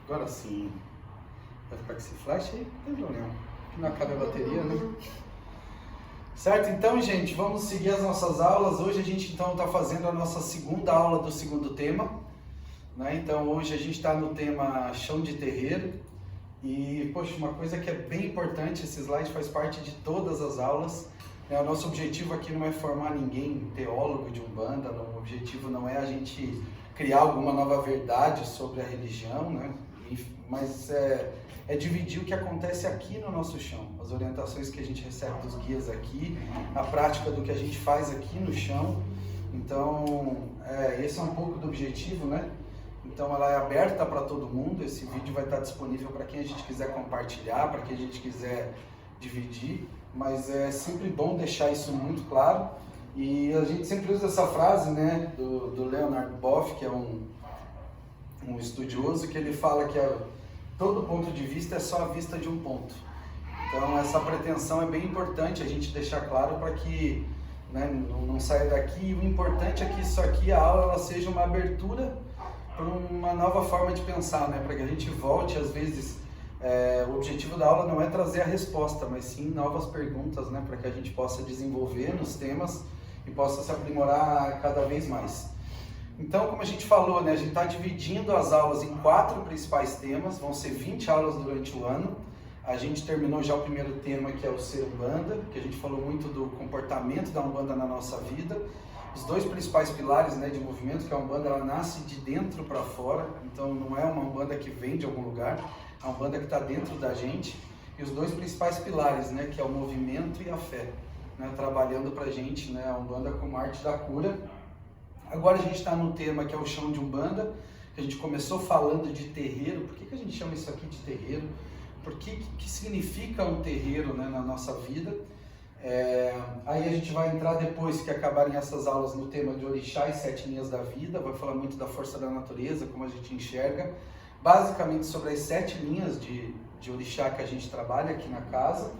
Agora sim. Vai ficar com esse flash aí? Não tem problema. Que não acaba a bateria, né? Certo? Então, gente, vamos seguir as nossas aulas. Hoje a gente então está fazendo a nossa segunda aula do segundo tema, né? Então hoje a gente está no tema chão de terreiro. E, poxa, uma coisa que é bem importante, esse slide faz parte de todas as aulas. O nosso objetivo aqui não é formar ninguém teólogo de Umbanda, o objetivo não é a gente criar alguma nova verdade sobre a religião, né? Mas é dividir o que acontece aqui no nosso chão, as orientações que a gente recebe dos guias aqui, a prática do que a gente faz aqui no chão. Então, esse é um pouco do objetivo, né? Então ela é aberta para todo mundo, esse vídeo vai estar disponível para quem a gente quiser compartilhar, para quem a gente quiser dividir, mas é sempre bom deixar isso muito claro. E a gente sempre usa essa frase, né, do Leonard Boff, que é um estudioso, que ele fala que todo ponto de vista é só a vista de um ponto. Então essa pretensão é bem importante a gente deixar claro para que, né, não saia daqui. O importante é que isso aqui, a aula, ela seja uma abertura para uma nova forma de pensar, né, para que a gente volte, às vezes, o objetivo da aula não é trazer a resposta, mas sim novas perguntas, né, para que a gente possa desenvolver nos temas e possa se aprimorar cada vez mais. Então, como a gente falou, né, a gente está dividindo as aulas em 4 principais temas, vão ser 20 aulas durante o ano. A gente terminou já o primeiro tema, que é o ser Umbanda, que a gente falou muito do comportamento da Umbanda na nossa vida. Os 2 principais pilares, né, de movimento, que a Umbanda, ela nasce de dentro para fora, então não é uma Umbanda que vem de algum lugar, é uma Umbanda que está dentro da gente. E os 2 principais pilares, né, que é o movimento e a fé, né, trabalhando para a gente, né, a Umbanda como arte da cura. Agora a gente está no tema que é o chão de Umbanda, que a gente começou falando de terreiro. Por que a gente chama isso aqui de terreiro? Por que significa um terreiro, né, na nossa vida? Aí a gente vai entrar, depois que acabarem essas aulas, no tema de Orixá e 7 linhas da vida. Vai falar muito da força da natureza, como a gente enxerga, basicamente sobre as 7 linhas de Orixá que a gente trabalha aqui na casa.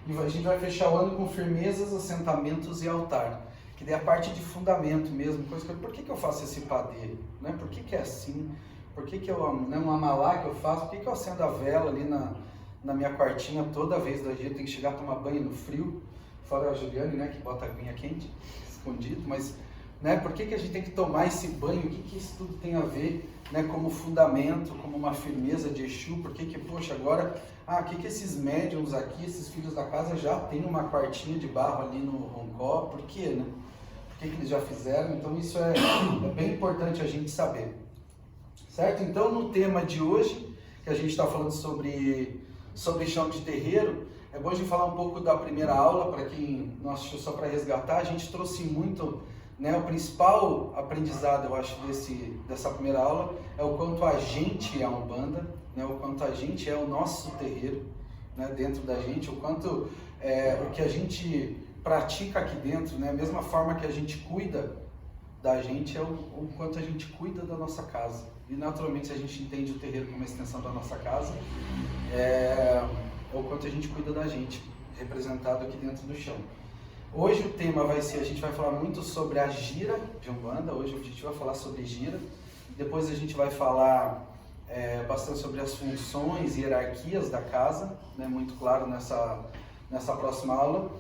E a gente vai fechar o ano com firmezas, assentamentos e altar, que é a parte de fundamento mesmo. Por que eu faço esse padê? Né? Por que é assim? Por que eu, né, um amalá que eu faço? Por que eu acendo a vela ali na minha quartinha toda vez da gente? Tem que chegar a tomar banho no frio, fora a Juliane, né, que bota a aguinha quente, escondido. Mas, né, por que a gente tem que tomar esse banho? O que isso tudo tem a ver, né, como fundamento, como uma firmeza de Exu? Por que poxa, agora, o que esses médiums aqui, esses filhos da casa já tem uma quartinha de barro ali no Roncó? Por quê, né? Por que eles já fizeram? Então isso é bem importante a gente saber. Certo? Então no tema de hoje, que a gente está falando sobre chão de terreiro, é bom a gente falar um pouco da primeira aula. Para quem não assistiu, só para resgatar, a gente trouxe muito, né, o principal aprendizado, eu acho, dessa primeira aula é o quanto a gente é a Umbanda, né, o quanto a gente é o nosso terreiro, né, dentro da gente, o quanto o que a gente pratica aqui dentro, né, a mesma forma que a gente cuida da gente, é o quanto a gente cuida da nossa casa. E naturalmente, se a gente entende o terreiro como uma extensão da nossa casa, é o quanto a gente cuida da gente, representado aqui dentro do chão. Hoje o tema vai ser, a gente vai falar muito sobre a gira de Umbanda. Hoje a gente vai falar sobre gira. Depois a gente vai falar bastante sobre as funções e hierarquias da casa, né, muito claro nessa próxima aula.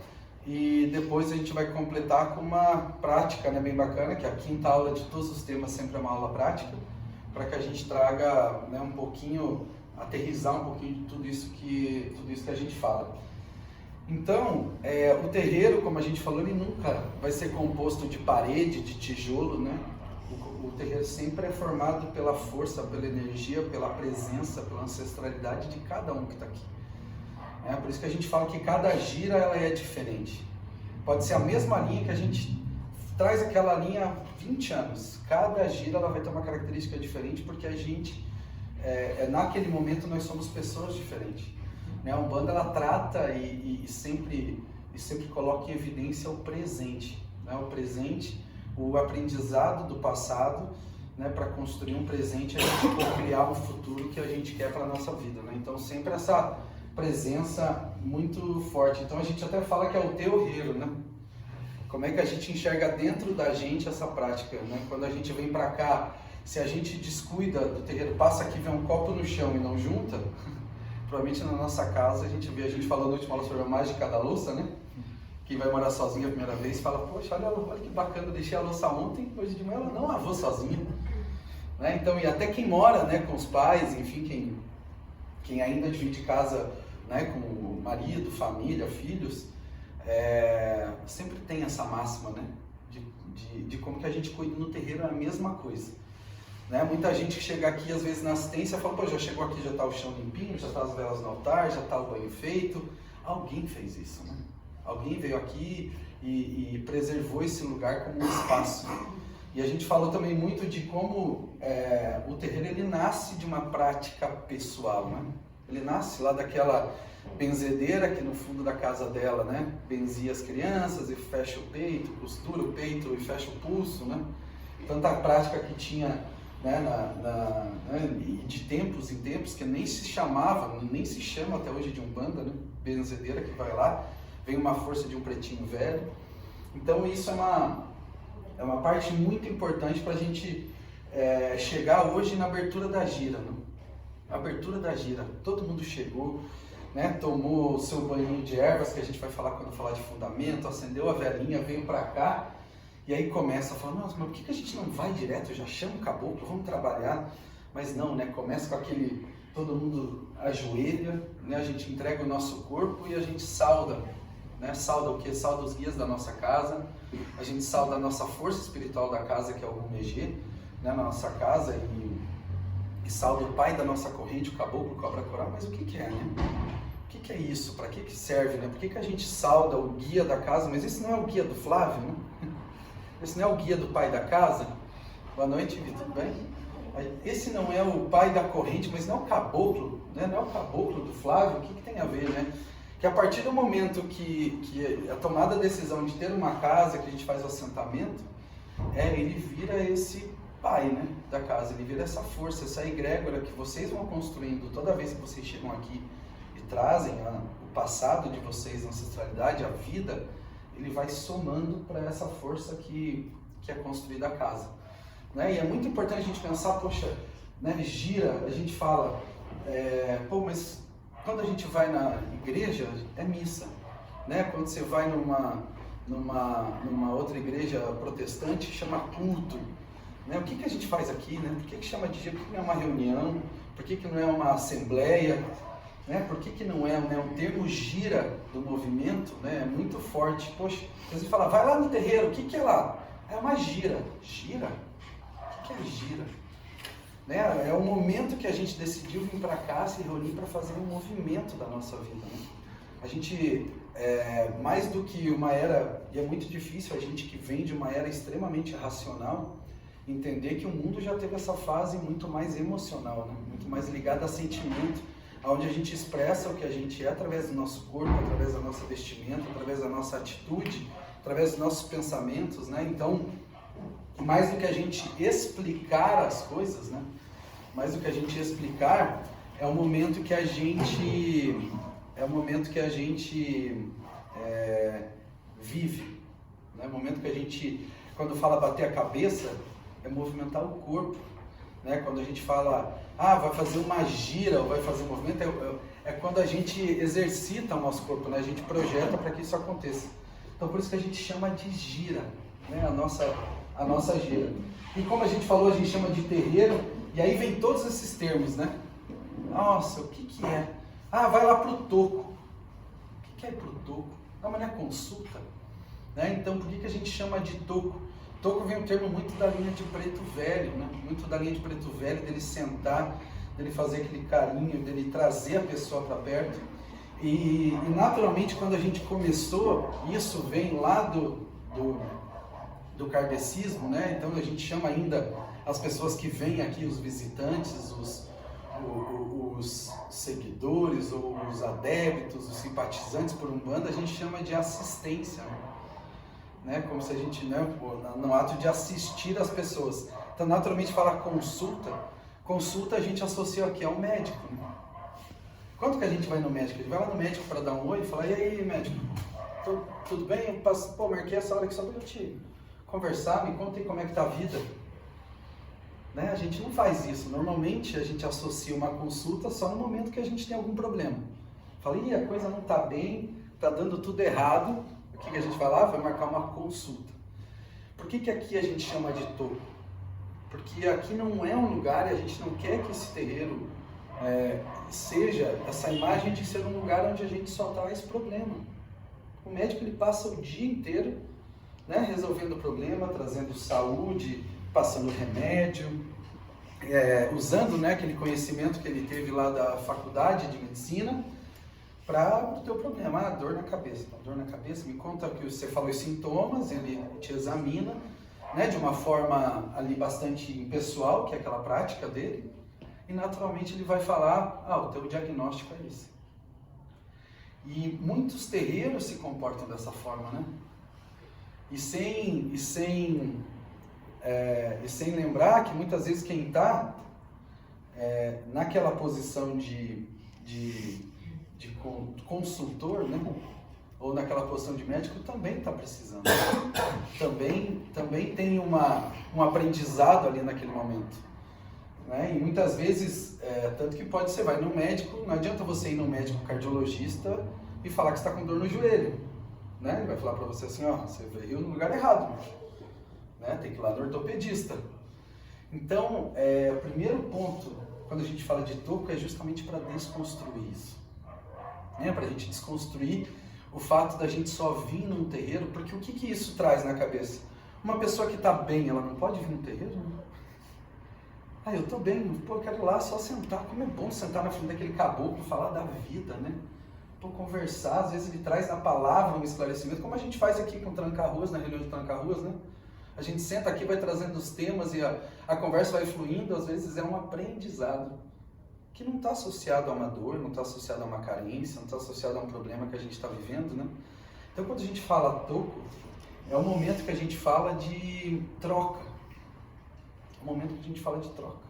E depois a gente vai completar com uma prática, né, bem bacana, que é a 5ª aula de todos os temas, sempre é uma aula prática, para que a gente traga, né, um pouquinho, aterrizar um pouquinho de tudo isso que a gente fala. Então, o terreiro, como a gente falou, ele nunca vai ser composto de parede, de tijolo, né? O terreiro sempre é formado pela força, pela energia, pela presença, pela ancestralidade de cada um que está aqui. Por isso que a gente fala que cada gira ela é diferente. Pode ser a mesma linha que a gente traz aquela linha há 20 anos. Cada gira ela vai ter uma característica diferente, porque a gente, naquele momento, nós somos pessoas diferentes. A Umbanda ela trata e sempre coloca em evidência o presente. O presente, o aprendizado do passado, né, para construir um presente, a gente criar um futuro que a gente quer para a nossa vida. Né? Então sempre essa presença muito forte. Então a gente até fala que é o terreiro, né? Como é que a gente enxerga dentro da gente essa prática, né? Quando a gente vem para cá se a gente descuida do terreiro, passa aqui, vê um copo no chão e não junta, provavelmente na nossa casa a gente falou na última aula sobre a mágica da louça, né? Quem vai morar sozinho a primeira vez fala, poxa, olha que bacana, eu deixei a louça ontem, hoje de manhã ela não lavou sozinha. Né? Então, e até quem mora, né, com os pais, enfim, quem ainda divide casa, né, com o marido, família, filhos, sempre tem essa máxima, né, de como que a gente cuida no terreiro, é a mesma coisa. Né? Muita gente que chega aqui, às vezes na assistência, fala, pô, já chegou aqui, já está o chão limpinho, já está as velas no altar, já está o banho feito. Alguém fez isso, né? Alguém veio aqui e preservou esse lugar como um espaço. E a gente falou também muito de como o terreiro ele nasce de uma prática pessoal, né? Ele nasce lá daquela benzedeira que no fundo da casa dela, né, benzia as crianças e fecha o peito, costura o peito e fecha o pulso, né? Tanta prática que tinha, né, de tempos em tempos, que nem se chamava, nem se chama até hoje de umbanda, né? Benzedeira que vai lá, vem uma força de um pretinho velho. Então isso é uma parte muito importante para a gente chegar hoje na abertura da gira, né? Abertura da gira, todo mundo chegou, né, tomou o seu banho de ervas, que a gente vai falar quando falar de fundamento, acendeu a velinha, veio para cá, e aí começa a falar, nossa, mas por que a gente não vai direto, já chama o caboclo, vamos trabalhar? Mas não, né, começa com aquele, todo mundo ajoelha, né, a gente entrega o nosso corpo e a gente sauda, né, sauda o quê? Sauda os guias da nossa casa, a gente sauda a nossa força espiritual da casa, que é o Rumegê, né, na nossa casa, e sauda o pai da nossa corrente, o caboclo, o cobra coral, mas o que é, né? O que é isso? Para que serve, né? Por que a gente sauda o guia da casa? Mas esse não é o guia do Flávio, né? Esse não é o guia do pai da casa? Boa noite, Vitor, tudo bem? Esse não é o pai da corrente, mas não é o caboclo, né? Não é o caboclo do Flávio, o que tem a ver, né? Que a partir do momento que a tomada da decisão de ter uma casa, que a gente faz o assentamento, ele vira esse pai, né, da casa, ele vira essa força, essa egrégora que vocês vão construindo toda vez que vocês chegam aqui e trazem o passado de vocês, a ancestralidade, a vida, ele vai somando para essa força que é construída a casa. Né? E é muito importante a gente pensar, poxa, né, gira, a gente fala, pô, mas quando a gente vai na igreja, é missa. Né? Quando você vai numa outra igreja protestante, chama culto. Né? O que a gente faz aqui? Né? Por que chama de gira? Por que não é uma reunião? Por que não é uma assembleia? Né? Por que não é, né? O termo gira do movimento, né, é muito forte. Poxa, a gente fala, vai lá no terreiro, o que é lá? É uma gira. Gira? O que é gira? Né? É o momento que a gente decidiu vir para cá, se reunir para fazer um movimento da nossa vida. Né? A gente, mais do que uma era, e é muito difícil a gente que vem de uma era extremamente racional, entender que o mundo já teve essa fase muito mais emocional, né? Muito mais ligada a sentimento, onde a gente expressa o que a gente é através do nosso corpo, através da nossa vestimenta, através da nossa atitude, através dos nossos pensamentos, né? Então, mais do que a gente explicar as coisas, né? Mais do que a gente explicar, é o momento que a gente vive, né? É o momento que a gente, quando fala bater a cabeça, é movimentar o corpo, né? Quando a gente fala, vai fazer uma gira ou vai fazer um movimento, é quando a gente exercita o nosso corpo, né? A gente projeta para que isso aconteça. Então por isso que a gente chama de gira, né? A nossa gira. E como a gente falou, a gente chama de terreiro, e aí vem todos esses termos, né? Nossa, o que é? Vai lá pro toco. O que é ir pro toco? Não, mas não é consulta, né? Então por que a gente chama de toco? Toco vem um termo muito da linha de preto velho, né? Muito da linha de preto velho, dele sentar, dele fazer aquele carinho, dele trazer a pessoa para perto. E naturalmente quando a gente começou, isso vem lá do kardecismo, né? Então a gente chama ainda as pessoas que vêm aqui, os visitantes, os seguidores, ou os adeptos, os simpatizantes por Umbanda, a gente chama de assistência, né? Como se a gente, né, no ato de assistir as pessoas. Então, naturalmente, falar consulta a gente associa aqui ao médico. Né? Quando que a gente vai no médico? A gente vai lá no médico para dar um oi e falar, e aí, médico, tudo bem? Marquei essa hora aqui só para eu te conversar, me conta aí como é que tá a vida. Né? A gente não faz isso. Normalmente a gente associa uma consulta só no momento que a gente tem algum problema. Fala, ih, a coisa não está bem, está dando tudo errado. O que a gente vai lá? Vai marcar uma consulta. Por que aqui a gente chama de toco? Porque aqui não é um lugar e a gente não quer que esse terreiro seja essa imagem de ser um lugar onde a gente só traz problema. O médico ele passa o dia inteiro, né, resolvendo o problema, trazendo saúde, passando remédio, usando, né, aquele conhecimento que ele teve lá da faculdade de medicina para o teu problema. Ah, dor na cabeça. Então, dor na cabeça, me conta que você falou os sintomas, ele te examina, né, de uma forma ali bastante impessoal, que é aquela prática dele, e naturalmente ele vai falar, o teu diagnóstico é esse. E muitos terreiros se comportam dessa forma, né? E sem lembrar que muitas vezes quem está naquela posição de consultor, né? Ou naquela posição de médico, também está precisando. Também tem um aprendizado ali naquele momento. Né? E muitas vezes, tanto que você vai no médico, não adianta você ir no médico cardiologista e falar que está com dor no joelho. Né? Ele vai falar para você assim, você veio no lugar errado. Né? Tem que ir lá no ortopedista. Então, o primeiro ponto, quando a gente fala de toco, é justamente para desconstruir isso. Para a gente desconstruir o fato da gente só vir num terreiro, porque o que isso traz na cabeça? Uma pessoa que está bem, ela não pode vir num terreiro? Eu estou bem, eu quero ir lá só sentar. Como é bom sentar na frente daquele caboclo, falar da vida, né? Conversar, às vezes ele traz na palavra um esclarecimento, como a gente faz aqui com o Tranca-Ruas, na reunião de Tranca-Ruas, né? A gente senta aqui, vai trazendo os temas e a conversa vai fluindo, às vezes é um aprendizado que não está associado a uma dor, não está associado a uma carência, não está associado a um problema que a gente está vivendo, né? Então, quando a gente fala toco, é o momento que a gente fala de troca. É o momento que a gente fala de troca.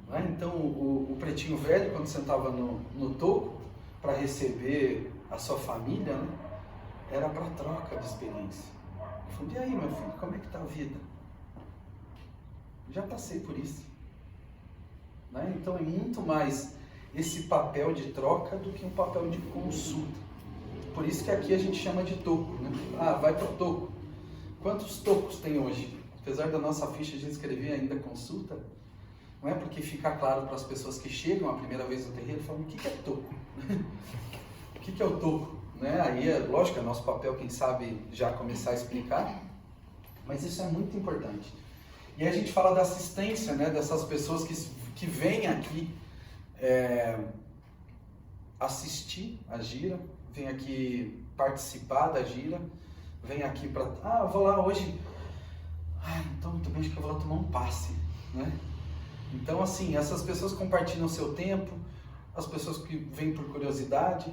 Né? Então, o pretinho velho, quando sentava no toco, para receber a sua família, né? Era para troca de experiência. Eu falei, e aí, meu filho, como é que está a vida? Já passei por isso. Né? Então é muito mais esse papel de troca do que um papel de consulta. Por isso que aqui a gente chama de toco. Né? Vai para o toco. Quantos tocos tem hoje? Apesar da nossa ficha de inscrever ainda consulta, não é porque fica claro para as pessoas que chegam a primeira vez no terreiro, falam, o que é toco? O que é o toco? Né? Aí, lógico, é nosso papel, quem sabe, já começar a explicar, mas isso é muito importante. E aí a gente fala da assistência, né, dessas pessoas que vêm aqui assistir a gira, vêm aqui participar da gira, vêm aqui para... eu vou lá hoje... então muito bem, acho que eu vou lá tomar um passe, né? Então, assim, essas pessoas compartilham o seu tempo, as pessoas que vêm por curiosidade,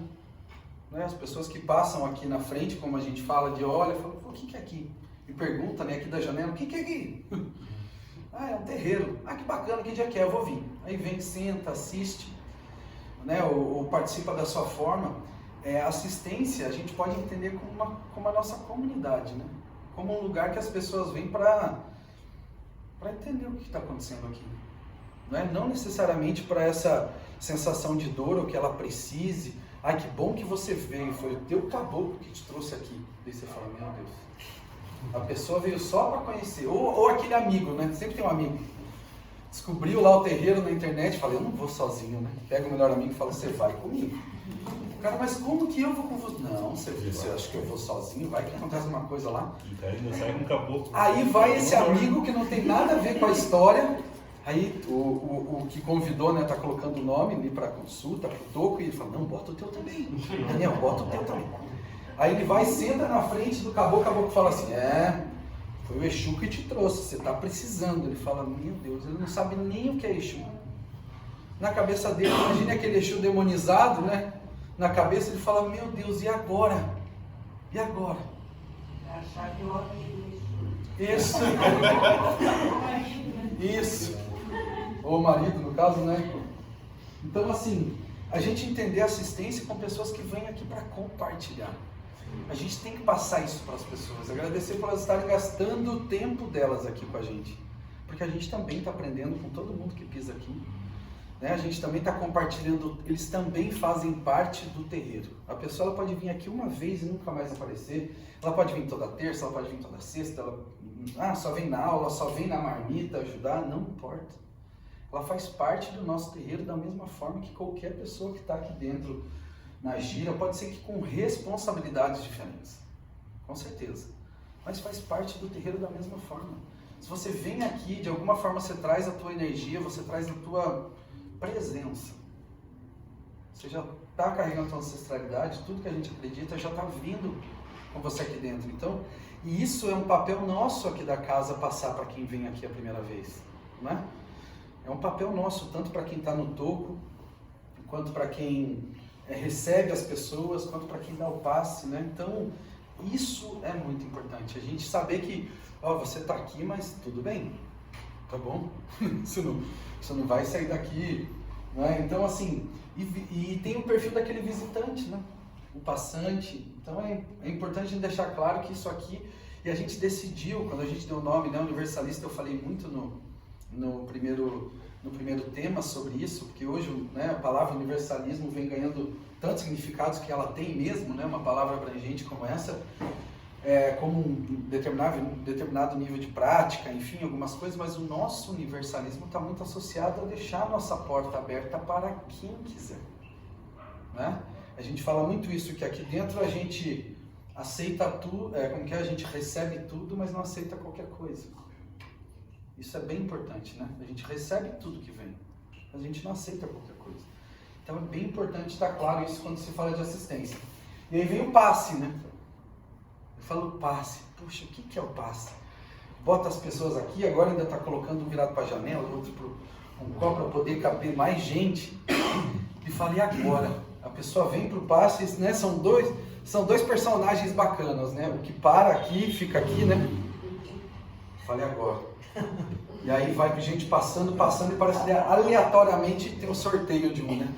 né? As pessoas que passam aqui na frente, como a gente fala, fala, o que é aqui? E pergunta, né, aqui da janela, o que é aqui? É um terreiro. Que bacana, que dia que é? Eu vou vir. Aí vem, senta, assiste, né, ou participa da sua forma. Assistência, a gente pode entender como a nossa comunidade, né? Como um lugar que as pessoas vêm para entender o que está acontecendo aqui. Não necessariamente para essa sensação de dor ou que ela precise. Que bom que você veio, foi o teu caboclo que te trouxe aqui. Daí você fala, meu Deus, a pessoa veio só para conhecer. Ou aquele amigo, né? Sempre tem um amigo. Descobriu lá o terreiro na internet, fala, eu não vou sozinho, né? Pega o melhor amigo e fala, você vai comigo. O cara, mas como que eu vou com você? Não, você acha que eu vou sozinho? Vai que acontece uma coisa lá. Sai com caboclo. Aí vai esse amigo que não tem nada a ver com a história. Aí o que convidou, né, tá colocando o nome ali para consulta, para o toco, e ele fala, não, bota o teu também. Daniel, bota o teu também. Aí ele vai, senta na frente do caboclo, o caboclo fala assim, foi o Exu que te trouxe, você tá precisando. Ele fala, meu Deus, ele não sabe nem o que é Exu. Na cabeça dele, imagine aquele Exu demonizado, né? Na cabeça ele fala, meu Deus, e agora? E agora? Achar que eu amigo Isso. Isso. Ou o marido, no caso, né? Então, assim, a gente entender a assistência com pessoas que vêm aqui para compartilhar. A gente tem que passar isso para as pessoas, agradecer por elas estarem gastando o tempo delas aqui com a gente. porque a gente também está aprendendo com todo mundo que pisa aqui. Né? A gente também está compartilhando, eles também fazem parte do terreiro. A pessoa ela pode vir aqui uma vez e nunca mais aparecer, ela pode vir toda terça, ela pode vir toda sexta, ela só vem na aula, só vem na marmita ajudar, não importa. Ela faz parte do nosso terreiro da mesma forma que qualquer pessoa que está aqui dentro na gira, pode ser que com responsabilidades diferentes, com certeza, mas faz parte do terreiro da mesma forma. Se você vem aqui, de alguma forma você traz a tua energia, você traz a tua presença. Você já está carregando a tua ancestralidade, tudo que a gente acredita já está vindo com você aqui dentro. Então, e isso é um papel nosso aqui da casa passar para quem vem aqui a primeira vez, né? É um papel nosso, tanto para quem está no toco, quanto para quem recebe as pessoas, quanto para quem dá o passe, né? Então, isso é muito importante. A gente saber que, ó, você está aqui, mas tudo bem, tá bom? Você não vai sair daqui, né? Então, assim, e tem o perfil daquele visitante, né? O passante. Então, é importante a gente deixar claro que isso aqui, e a gente decidiu, quando a gente deu o nome, né, universalista, eu falei muito no primeiro tema sobre isso, porque hoje, né, a palavra universalismo vem ganhando tantos significados que ela tem mesmo, né, uma palavra abrangente como essa, como um determinado nível de prática, enfim, algumas coisas, mas o nosso universalismo está muito associado a deixar a nossa porta aberta para quem quiser, né? A gente fala muito isso, que aqui dentro a gente aceita tudo, como que a gente recebe tudo, mas não aceita qualquer coisa. Isso é bem importante, né? A gente recebe tudo que vem, mas a gente não aceita qualquer coisa. Então é bem importante estar claro isso quando se fala de assistência. E aí vem o passe, né? Eu falo passe. Puxa, o que é o passe? Bota as pessoas aqui, agora ainda está colocando um virado para a janela, outro para um copo para poder caber mais gente. E falei agora. A pessoa vem para o passe, né? São dois personagens bacanas, né? O que para aqui, fica aqui, né? Falei agora. E aí vai gente passando e parece que aleatoriamente tem um sorteio de um, né?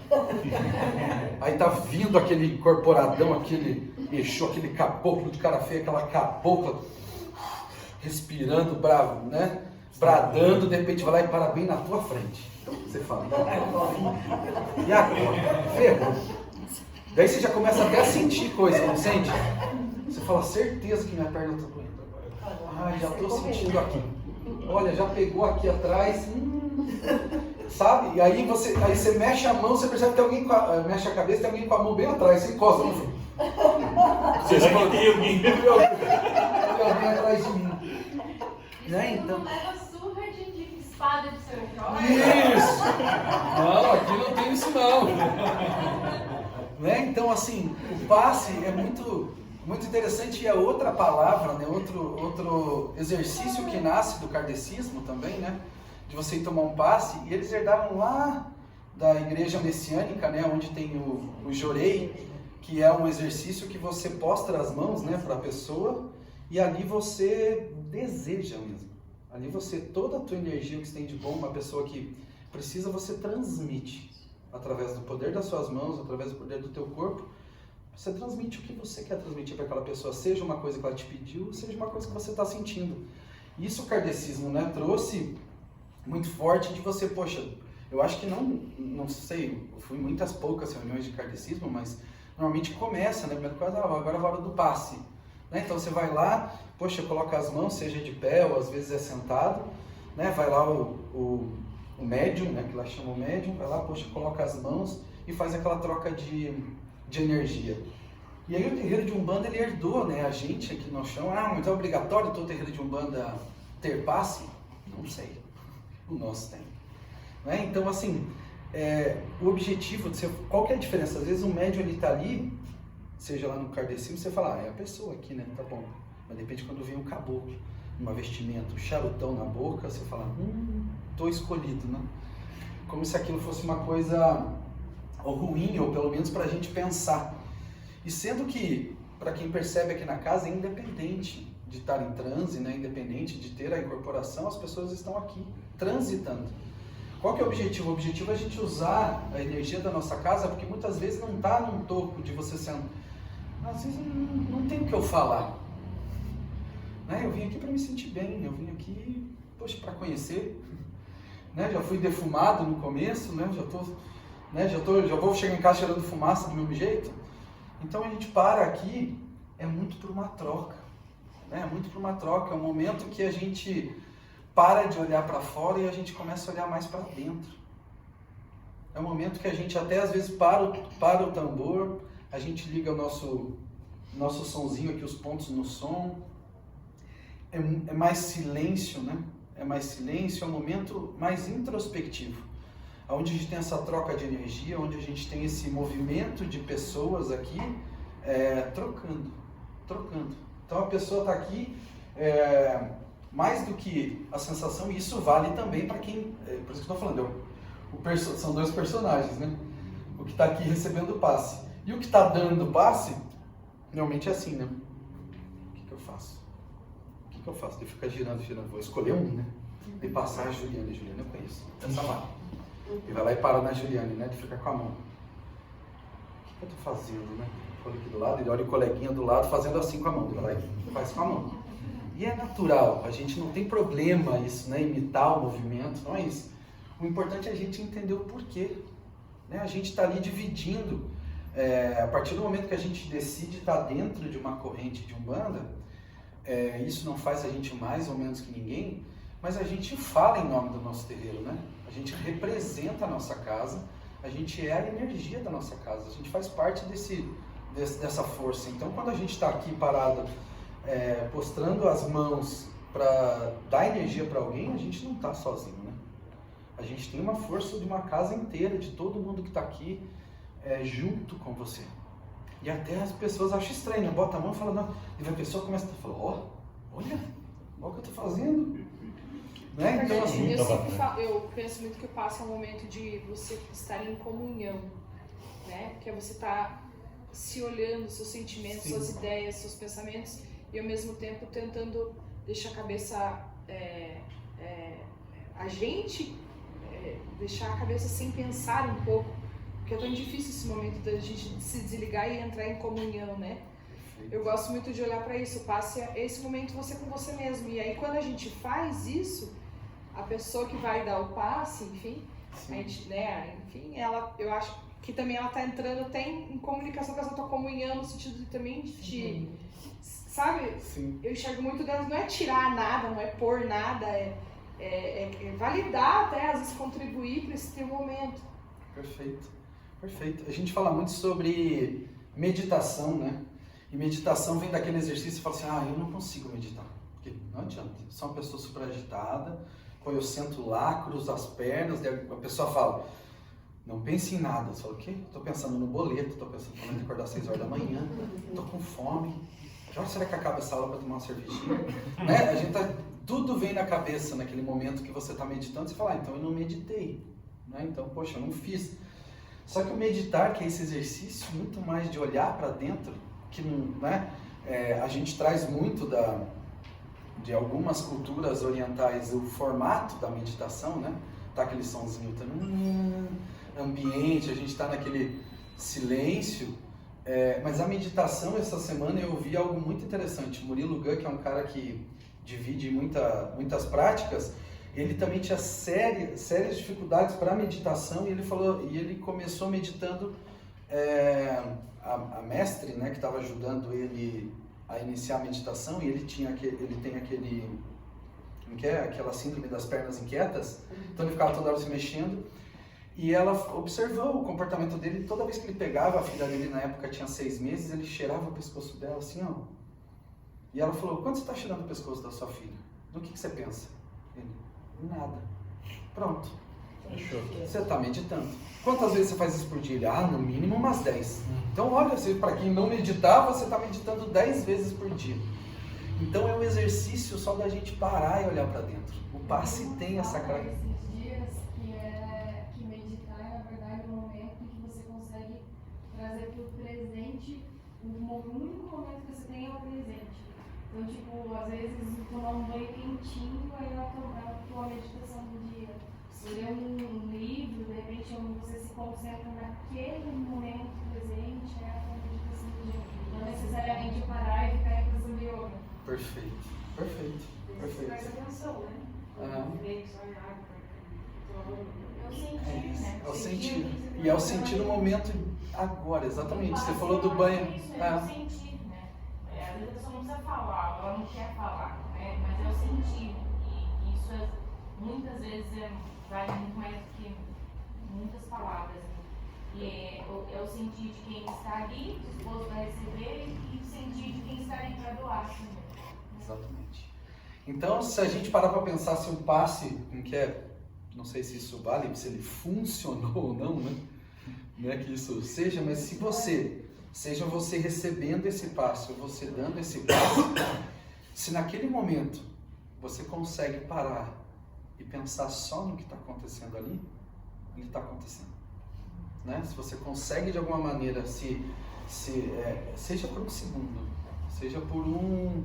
Aí tá vindo aquele corporadão, aquele Exu, aquele caboclo de cara feia, aquela cabocla respirando, bravo, né? Bradando, de repente vai lá e para bem na tua frente. Você fala, e agora? Ferrou. Daí você já começa até a sentir coisa, não sente? Você fala, certeza que minha perna tá doendo agora. Ai, já tô sentindo aqui. Olha, já pegou aqui atrás, sabe? E aí você mexe a mão, você percebe que tem alguém mexe a cabeça, tem alguém com a mão bem atrás, você encosta no fundo. Você tem alguém atrás de mim. Né? Então, não leva surra de espada de seu próprio. isso! Não, aqui não tem isso não. Né? Então, assim, o passe é muito interessante, e é outra palavra, né? outro exercício que nasce do kardecismo também, né? De você ir tomar um passe, e eles herdaram lá da igreja messiânica, né? Onde tem o jorei, que é um exercício que você postra as mãos, né, para a pessoa, e ali você deseja mesmo. Ali você, toda a tua energia que você tem de bom, uma pessoa que precisa, você transmite. Através do poder das suas mãos, através do poder do teu corpo, você transmite o que você quer transmitir para aquela pessoa, seja uma coisa que ela te pediu, seja uma coisa que você está sentindo. Isso o kardecismo, né, trouxe muito forte de você, poxa, eu acho que não sei, eu fui em muitas poucas reuniões de kardecismo, mas normalmente começa, né, primeira coisa, agora é a hora do passe. Né? Então você vai lá, poxa, coloca as mãos, seja de pé ou às vezes é sentado, né, vai lá o médium, né, que lá chama o médium, vai lá, poxa, coloca as mãos e faz aquela troca de energia. E aí o terreiro de Umbanda, ele herdou, né, a gente aqui no chão, mas é obrigatório todo terreiro de Umbanda ter passe? Não sei, o nosso tem. Né? Então, assim, o objetivo, qual que é a diferença? Às vezes um médium, ele tá ali, seja lá no kardecismo, você fala, é a pessoa aqui, né, tá bom. Mas de repente quando vem um caboclo, uma vestimenta, um charutão na boca, você fala, tô escolhido, né? Como se aquilo fosse uma coisa ruim, ou pelo menos para a gente pensar. E sendo que, para quem percebe aqui na casa, é independente de estar em transe, né? Independente de ter a incorporação, as pessoas estão aqui, transitando. Qual que é o objetivo? O objetivo é a gente usar a energia da nossa casa, porque muitas vezes não está num topo de você sendo... Às vezes não tem o que eu falar. Né? Eu vim aqui para me sentir bem, eu vim aqui poxa, para conhecer, né? Já fui defumado no começo, né? Já vou chegar em casa cheirando fumaça do mesmo jeito. Então a gente para aqui, é muito por uma troca, né? É muito por uma troca, é um momento que a gente para de olhar para fora e a gente começa a olhar mais para dentro. É um momento que a gente até às vezes para o tambor, a gente liga o nosso sonzinho aqui, os pontos no som, é mais silêncio, né? É mais silêncio, é um momento mais introspectivo, onde a gente tem essa troca de energia, onde a gente tem esse movimento de pessoas aqui trocando. Então a pessoa está aqui, mais do que a sensação, e isso vale também para quem, por isso que eu estou falando, são dois personagens, né? O que está aqui recebendo o passe e o que está dando o passe, normalmente é assim, né? O que eu faço? Ele fica girando, vou escolher um, né? E passar a Juliana. Juliana eu conheço, essa vai. E vai lá e para na Juliane, né? De ficar com a mão. O que eu tô fazendo, né? Olha aqui do lado, ele olha o coleguinha do lado fazendo assim com a mão. Ele vai lá e faz com a mão. E é natural, a gente não tem problema isso, né? Imitar o movimento, não é isso. O importante é a gente entender o porquê, né? A gente está ali dividindo. A partir do momento que a gente decide estar dentro de uma corrente de Umbanda, isso não faz a gente mais ou menos que ninguém, mas a gente fala em nome do nosso terreiro, né? A gente representa a nossa casa, a gente é a energia da nossa casa, a gente faz parte dessa força. Então, quando a gente está aqui parado, postrando as mãos para dar energia para alguém, a gente não está sozinho, né? A gente tem uma força de uma casa inteira, de todo mundo que está aqui junto com você. E até as pessoas acham estranho, né? Bota a mão e fala, não. E a pessoa começa a falar, olha o que eu estou fazendo. Né? Então, assim, eu penso muito que o passe é um momento de você estar em comunhão, né? Que é você estar se olhando, seus sentimentos, Sim. suas ideias, seus pensamentos, e ao mesmo tempo tentando deixar a cabeça, deixar a cabeça sem pensar um pouco. Porque é tão difícil esse momento da gente se desligar e entrar em comunhão, né? Eu gosto muito de olhar para isso. O passe é esse momento você com você mesmo. E aí quando a gente faz isso, a pessoa que vai dar o passe, enfim, a gente, né? Enfim, eu acho que também ela tá entrando até em comunicação com essa tua comunhão, no sentido de também de sabe? Sim. Eu enxergo muito delas, não é tirar nada, não é pôr nada, é validar até, às vezes contribuir para esse teu momento. Perfeito. A gente fala muito sobre meditação, né? E meditação vem daquele exercício e fala assim, eu não consigo meditar. Porque não adianta, eu sou uma pessoa super agitada, eu sento lá, cruzo as pernas, daí a pessoa fala, não pense em nada. Você fala, o quê? Estou pensando no boleto, estou pensando em acordar às 6 horas da manhã, estou com fome. Que hora será que acaba essa aula para tomar uma cervejinha? Né? Tudo vem na cabeça naquele momento que você está meditando, você fala, então eu não meditei. Né? Então, poxa, eu não fiz. Só que o meditar, que é esse exercício muito mais de olhar para dentro, que né, a gente traz muito de algumas culturas orientais o formato da meditação, né? Tá aquele sonzinho ambiente, a gente está naquele silêncio, mas a meditação, essa semana eu vi algo muito interessante. Murilo Gun, que é um cara que divide muitas práticas, ele também tinha sérias dificuldades para a meditação e ele começou meditando, a mestre, né, que estava ajudando ele a iniciar a meditação, e ele tem aquela síndrome das pernas inquietas, então ele ficava toda hora se mexendo, e ela observou o comportamento dele. Toda vez que ele pegava, a filha dele na época tinha 6 meses, ele cheirava o pescoço dela assim, ó, e ela falou, quando você está cheirando o pescoço da sua filha, no que você pensa? Ele, nada. Pronto. Fechou. Você está meditando. Quantas vezes você faz isso por dia? No mínimo umas 10. Então, olha, para quem não meditar, você está meditando 10 vezes por dia. Então, é um exercício só da gente parar e olhar para dentro. O passe tem essa característica. Esses dias que meditar é, na verdade, um momento em que você consegue trazer para o presente, o único momento que você tem é o presente. Então, tipo, às vezes, tomar um banho quentinho é a tua meditação do dia. Ler um livro, de repente, onde você se concentra naquele momento presente, é a tua meditação do dia. Não necessariamente parar e ficar em posição de yoga. Você presta atenção, né? Eu senti, né? É o sentir. E é o sentir no momento agora, exatamente. Você falou do banho. Eu senti, né? Às vezes a pessoa não precisa falar, ela não quer falar, né? Mas eu senti. E isso muitas vezes vai muito mais do que muitas palavras. E é o sentir de quem está ali, disposto a receber, e sentir de quem está ali para doar também. Exatamente. Então, se a gente parar para pensar se um passe, não sei se isso vale, se ele funcionou ou não, né? Não é que isso seja, mas seja você recebendo esse passe, ou você dando esse passe, se naquele momento você consegue parar e pensar só no que está acontecendo ali, ele está acontecendo. Né? Se você consegue de alguma maneira, seja por um segundo, seja por um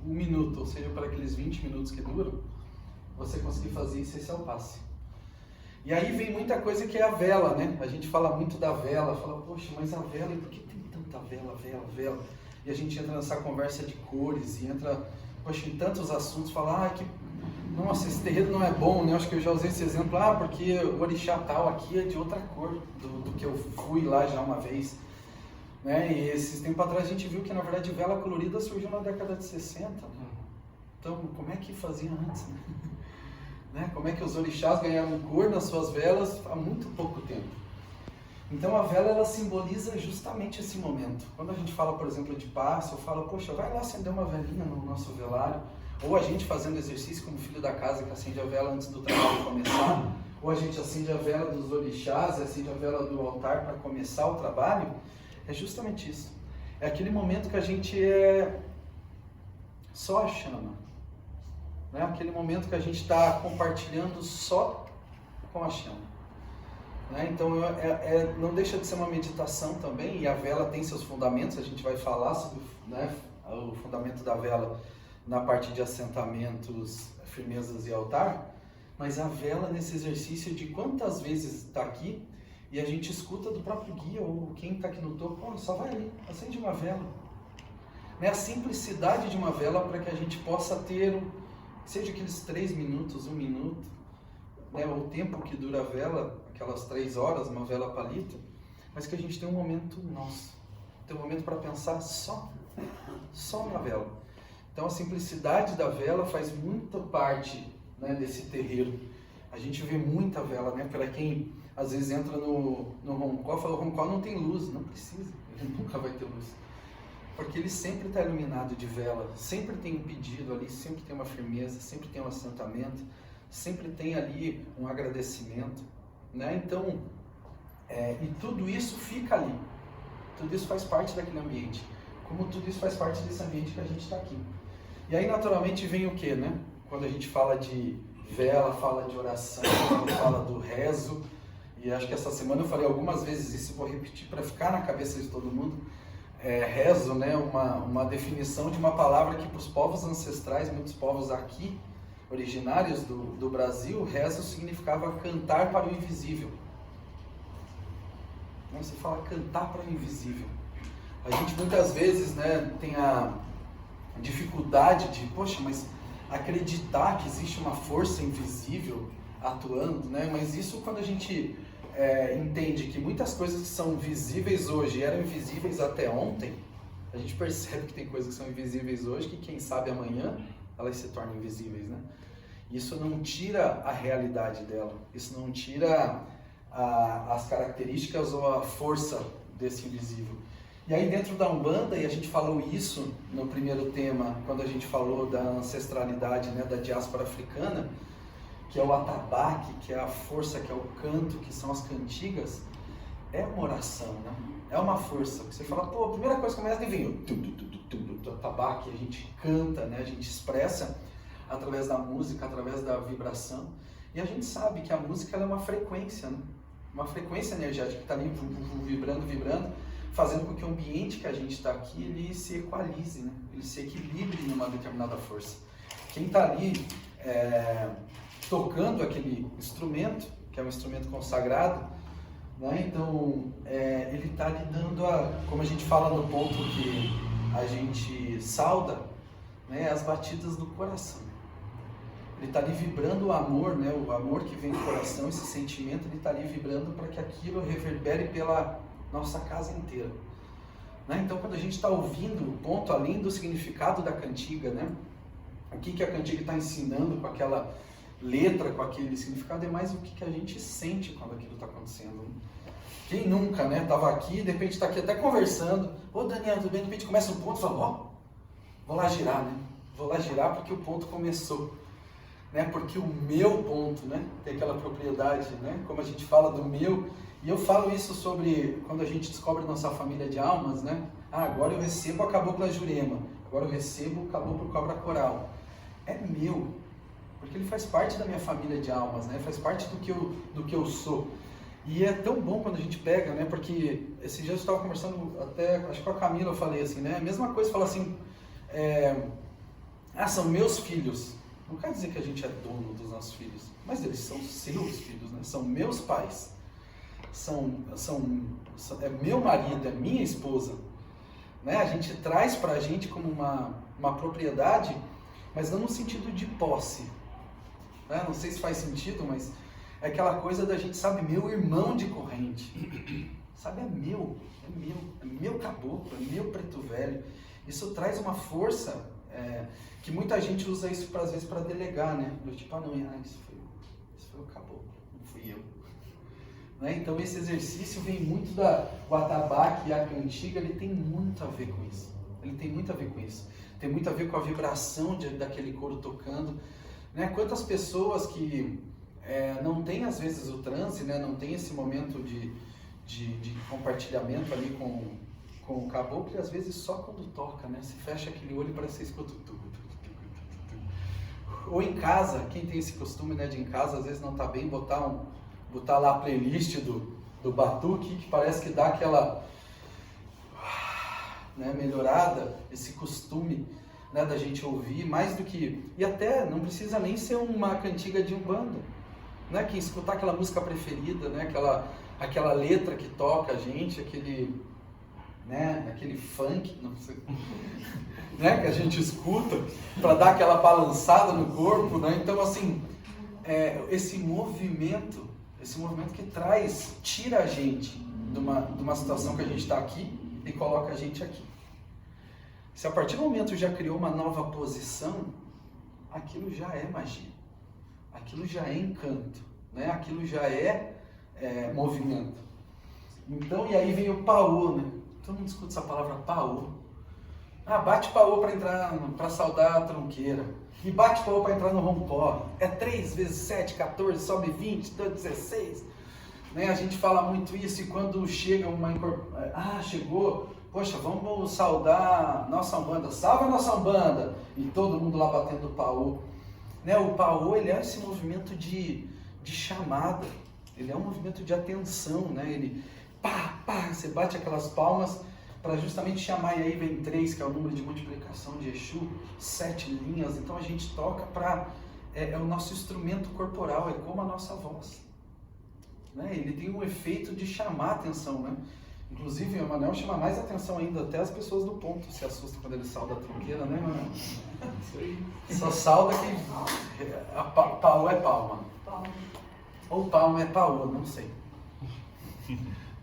minuto, ou seja por aqueles 20 minutos que duram, você conseguir fazer isso, esse é o passe. E aí vem muita coisa que é a vela, né? A gente fala muito da vela, fala, poxa, mas a vela, por que tem tanta vela? E a gente entra nessa conversa de cores e entra, poxa, em tantos assuntos, fala, nossa, esse terreiro não é bom, né? Acho que eu já usei esse exemplo, porque o orixá tal aqui é de outra cor do que eu fui lá já uma vez. Né? E esses tempos atrás a gente viu que na verdade vela colorida surgiu na década de 60. Então, como é que fazia antes? Né? Como é que os orixás ganharam cor nas suas velas há muito pouco tempo? Então a vela, ela simboliza justamente esse momento. Quando a gente fala, por exemplo, de passe, eu falo, poxa, vai lá acender uma velinha no nosso velário. Ou a gente fazendo exercício como filho da casa que acende a vela antes do trabalho começar. Ou a gente acende a vela dos orixás, acende a vela do altar para começar o trabalho. É justamente isso. É aquele momento que a gente é só a chama. Né? Aquele momento que a gente está compartilhando só com a chama. Né? Então não deixa de ser uma meditação também, e a vela tem seus fundamentos, a gente vai falar sobre, né, o fundamento da vela na parte de assentamentos, firmezas e altar, mas a vela nesse exercício de quantas vezes está aqui e a gente escuta do próprio guia ou quem está aqui no topo, só vai ali, acende uma vela. Né? A simplicidade de uma vela para que a gente possa ter, seja aqueles 3 minutos, 1 minuto, né? O tempo que dura a vela, aquelas 3 horas, uma vela palito, mas que a gente tem um momento nosso, tem um momento para pensar só na vela. Então a simplicidade da vela faz muita parte, né, desse terreiro. A gente vê muita vela, né? Para quem às vezes entra no roncó, fala, o roncó não tem luz, não precisa, ele nunca vai ter luz. Porque ele sempre está iluminado de vela, sempre tem um pedido ali, sempre tem uma firmeza, sempre tem um assentamento, sempre tem ali um agradecimento, né? Então, e tudo isso fica ali, tudo isso faz parte daquele ambiente, como tudo isso faz parte desse ambiente que a gente está aqui. E aí naturalmente vem o que, né? Quando a gente fala de vela, fala de oração, fala do rezo, e acho que essa semana eu falei algumas vezes isso e vou repetir para ficar na cabeça de todo mundo. Rezo, né? Uma definição de uma palavra que para os povos ancestrais, muitos povos aqui, originários do Brasil, rezo significava cantar para o invisível. Você fala cantar para o invisível. A gente muitas vezes, né, tem a dificuldade de, poxa, mas acreditar que existe uma força invisível atuando, né? Mas isso quando a gente entende que muitas coisas que são visíveis hoje eram invisíveis até ontem, a gente percebe que tem coisas que são invisíveis hoje que quem sabe amanhã elas se tornam invisíveis, né? Isso não tira a realidade dela, isso não tira as características ou a força desse invisível. E aí dentro da Umbanda, e a gente falou isso no primeiro tema, quando a gente falou da ancestralidade, né, da diáspora africana, que é o atabaque, que é a força, que é o canto, que são as cantigas, é uma oração, né? É uma força. Você fala, a primeira coisa que começa a vir o atabaque, a gente canta, né? A gente expressa através da música, através da vibração. E a gente sabe que a música ela é uma frequência, né? Uma frequência energética que está ali vibrando, fazendo com que o ambiente que a gente está aqui, ele se equalize, né? Ele se equilibre numa determinada força. Quem está ali tocando aquele instrumento, que é um instrumento consagrado, né? Então ele está lhe dando como a gente fala no ponto que a gente sauda, né? As batidas do coração. ele está ali vibrando o amor, né? O amor que vem do coração, esse sentimento, ele está ali vibrando para que aquilo reverbere pela nossa casa inteira. Né? Então, quando a gente está ouvindo o ponto, além do significado da cantiga, né? O que a cantiga está ensinando com aquela letra, com aquele significado, é mais o que a gente sente quando aquilo está acontecendo. Né? Quem nunca, né? Estava aqui, de repente está aqui até conversando. Ô Daniel, tudo bem? De repente começa um ponto e fala, ó, vou lá girar, né? Vou lá girar porque o ponto começou. Né? Porque o meu ponto, né? Tem aquela propriedade, né? Como a gente fala do meu. E eu falo isso sobre quando a gente descobre nossa família de almas, né? Ah, agora eu recebo a cabocla Jurema. Agora eu recebo o caboclo cobra coral. É meu. Porque ele faz parte da minha família de almas, né? Faz parte do que eu sou. E é tão bom quando a gente pega, né? Porque esse dia eu estava conversando até, acho que com a Camila eu falei assim, né? A mesma coisa, falar assim, são meus filhos. Não quer dizer que a gente é dono dos nossos filhos, mas eles são seus filhos, né? São meus pais. É meu marido, é minha esposa. Né? A gente traz para a gente como uma propriedade, mas não no sentido de posse. Né? Não sei se faz sentido, mas é aquela coisa da gente, sabe, meu irmão de corrente. Sabe, é meu caboclo, é meu preto velho. Isso traz uma força que muita gente usa isso às vezes para delegar, né? Do tipo, não, isso foi o caboclo, não fui eu. Né? Então esse exercício vem muito o atabaque e a cantiga, ele tem muito a ver com isso. Ele tem muito a ver com isso. Tem muito a ver com a vibração daquele coro tocando. Né? Quantas pessoas que não tem às vezes o transe, né? Não tem esse momento de compartilhamento ali com o caboclo, e às vezes só quando toca, né? Se fecha aquele olho e parece que você escuta ou em casa, quem tem esse costume, né, de em casa às vezes não tá bem, botar lá a playlist do batuque, que parece que dá aquela, né, melhorada, esse costume, né, da gente ouvir, mais do que, e até não precisa nem ser uma cantiga de umbanda, né, que escutar aquela música preferida, né, aquela letra que toca a gente, aquele funk, não sei, né, que a gente escuta para dar aquela balançada no corpo, né? Então assim, esse movimento que tira a gente de uma situação que a gente está aqui e coloca a gente aqui. Se a partir do momento já criou uma nova posição, aquilo já é magia, aquilo já é encanto, né? Aquilo já é movimento. Então, e aí vem o paô, né? Todo mundo escuta essa palavra paô. Bate paô para entrar, para saudar a tronqueira. E bate paô para entrar no rompó. É 3 vezes 7, 14, sobe 20, 16. Né? A gente fala muito isso, e quando chega chegou, poxa, vamos saudar nossa Umbanda. Salve a nossa Umbanda! E todo mundo lá batendo o paô. Né? O paô, ele é esse movimento de chamada. Ele é um movimento de atenção, né? Ele, você bate aquelas palmas para justamente chamar, e aí vem 3, que é o número de multiplicação de Exu, 7 linhas, então a gente toca é o nosso instrumento corporal, é como a nossa voz. Né? Ele tem um efeito de chamar a atenção, né? Inclusive o Manel chama mais atenção ainda, até as pessoas do ponto se assustam quando ele salda a tronqueira, né, Manel? Só salda que paô é palma. Ou palma é paô, não sei.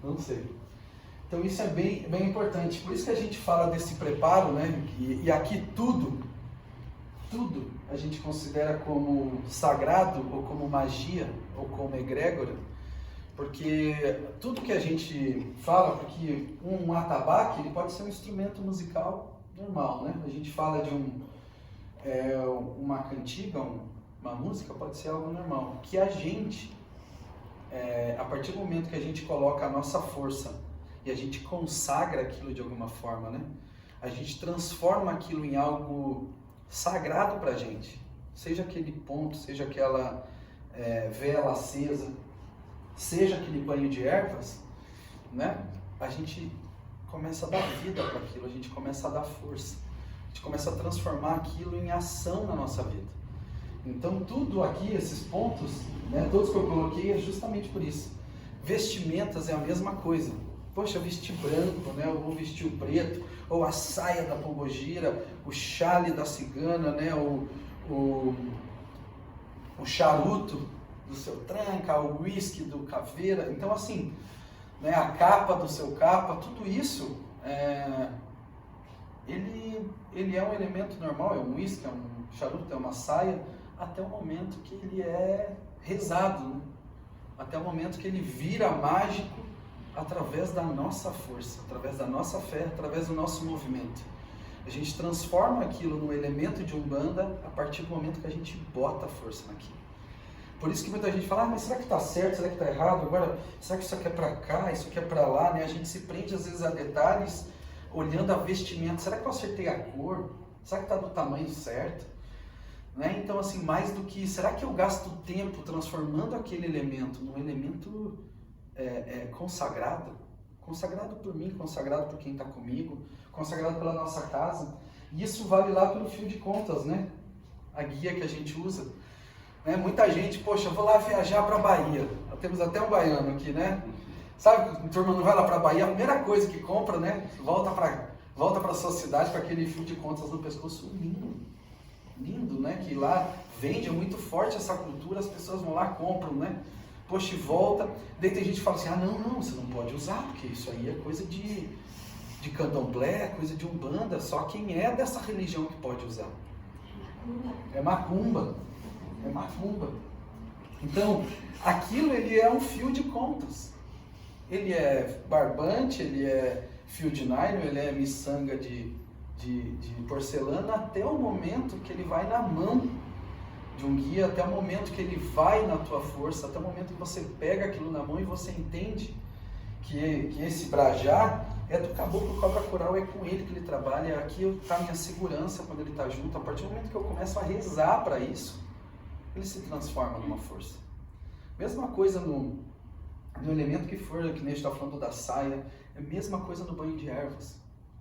Não sei. Então isso é bem importante. Por isso que a gente fala desse preparo, né? E aqui tudo a gente considera como sagrado, ou como magia, ou como egrégora, porque tudo que a gente fala, porque um atabaque, ele pode ser um instrumento musical normal, né? A gente fala de uma cantiga, uma música, pode ser algo normal. Que a gente, a partir do momento que a gente coloca a nossa força e a gente consagra aquilo de alguma forma, né? A gente transforma aquilo em algo sagrado pra gente. Seja aquele ponto, seja aquela vela acesa, seja aquele banho de ervas, né? A gente começa a dar vida para aquilo, a gente começa a dar força. A gente começa a transformar aquilo em ação na nossa vida. Então tudo aqui, esses pontos, né, todos que eu coloquei é justamente por isso. Vestimentas é a mesma coisa. Poxa, vestir branco, né? Ou vestir o preto, ou a saia da pombogira, o chale da cigana, né? o charuto do seu tranca, o whisky do caveira. Então, assim, né, a capa do seu capa, tudo isso, ele é um elemento normal, é um whisky, é um charuto, é uma saia, até o momento que ele é rezado, né? Até o momento que ele vira mágico através da nossa força, através da nossa fé, através do nosso movimento. A gente transforma aquilo no elemento de Umbanda a partir do momento que a gente bota a força naquilo. Por isso que muita gente fala, mas será que está certo, será que está errado? Agora, será que isso aqui é para cá, isso aqui é para lá? Né? A gente se prende às vezes a detalhes, olhando a vestimenta. Será que eu acertei a cor? Será que está do tamanho certo? Né? Então, assim, mais do que, será que eu gasto tempo transformando aquele elemento num elemento consagrado? Consagrado por mim, consagrado por quem está comigo, consagrado pela nossa casa. E isso vale lá pelo fio de contas, né? A guia que a gente usa. Né? Muita gente, poxa, eu vou lá viajar para a Bahia. Temos até um baiano aqui, né? Sabe, a turma não vai lá para a Bahia, a primeira coisa que compra, né? Volta para a sua cidade com aquele fio de contas no pescoço lindo. Lindo, né? Que lá vende, é muito forte essa cultura, as pessoas vão lá, compram, né? Poxa, e volta. Daí tem gente que fala assim, não, você não pode usar, porque isso aí é coisa de candomblé, coisa de umbanda, só quem é dessa religião que pode usar. É macumba. É macumba. Então, aquilo ele é um fio de contas. Ele é barbante, ele é fio de nylon, ele é miçanga de porcelana, até o momento que ele vai na mão de um guia, até o momento que ele vai na tua força, até o momento que você pega aquilo na mão e você entende que esse brajá é do caboclo cobra coral, é com ele que ele trabalha, aqui está a minha segurança quando ele está junto. A partir do momento que eu começo a rezar para isso, ele se transforma numa força. Mesma coisa no elemento que for, que nem a gente está falando da saia, é a mesma coisa no banho de ervas.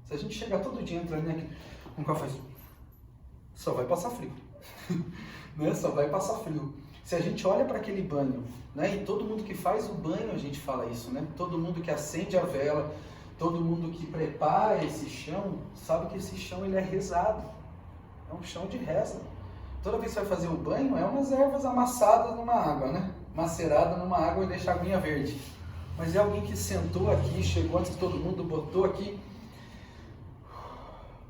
Se a gente chegar todo dia entrando aqui com um café, só vai passar frio. Né? Só vai passar frio. Se a gente olha para aquele banho, né? E todo mundo que faz o banho, a gente fala isso, né? Todo mundo que acende a vela, todo mundo que prepara esse chão, sabe que esse chão ele é rezado. É um chão de reza. Toda vez que você vai fazer o banho, é umas ervas amassadas numa água, né? Macerada numa água e deixa a aguinha verde. Mas é alguém que sentou aqui, chegou antes de todo mundo, botou aqui,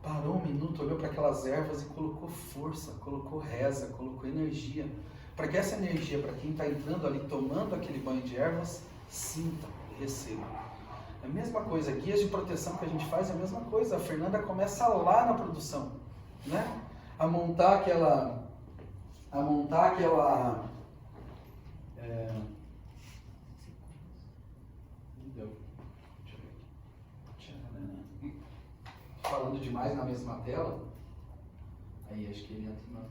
parou um minuto, olhou para aquelas ervas e colocou força, colocou reza, colocou energia. Para que essa energia, para quem está entrando ali, tomando aquele banho de ervas, sinta e receba. É a mesma coisa, guias de proteção que a gente faz é a mesma coisa. A Fernanda começa lá na produção, né? A montar aquela... Falando demais na mesma tela, aí acho que ele entra para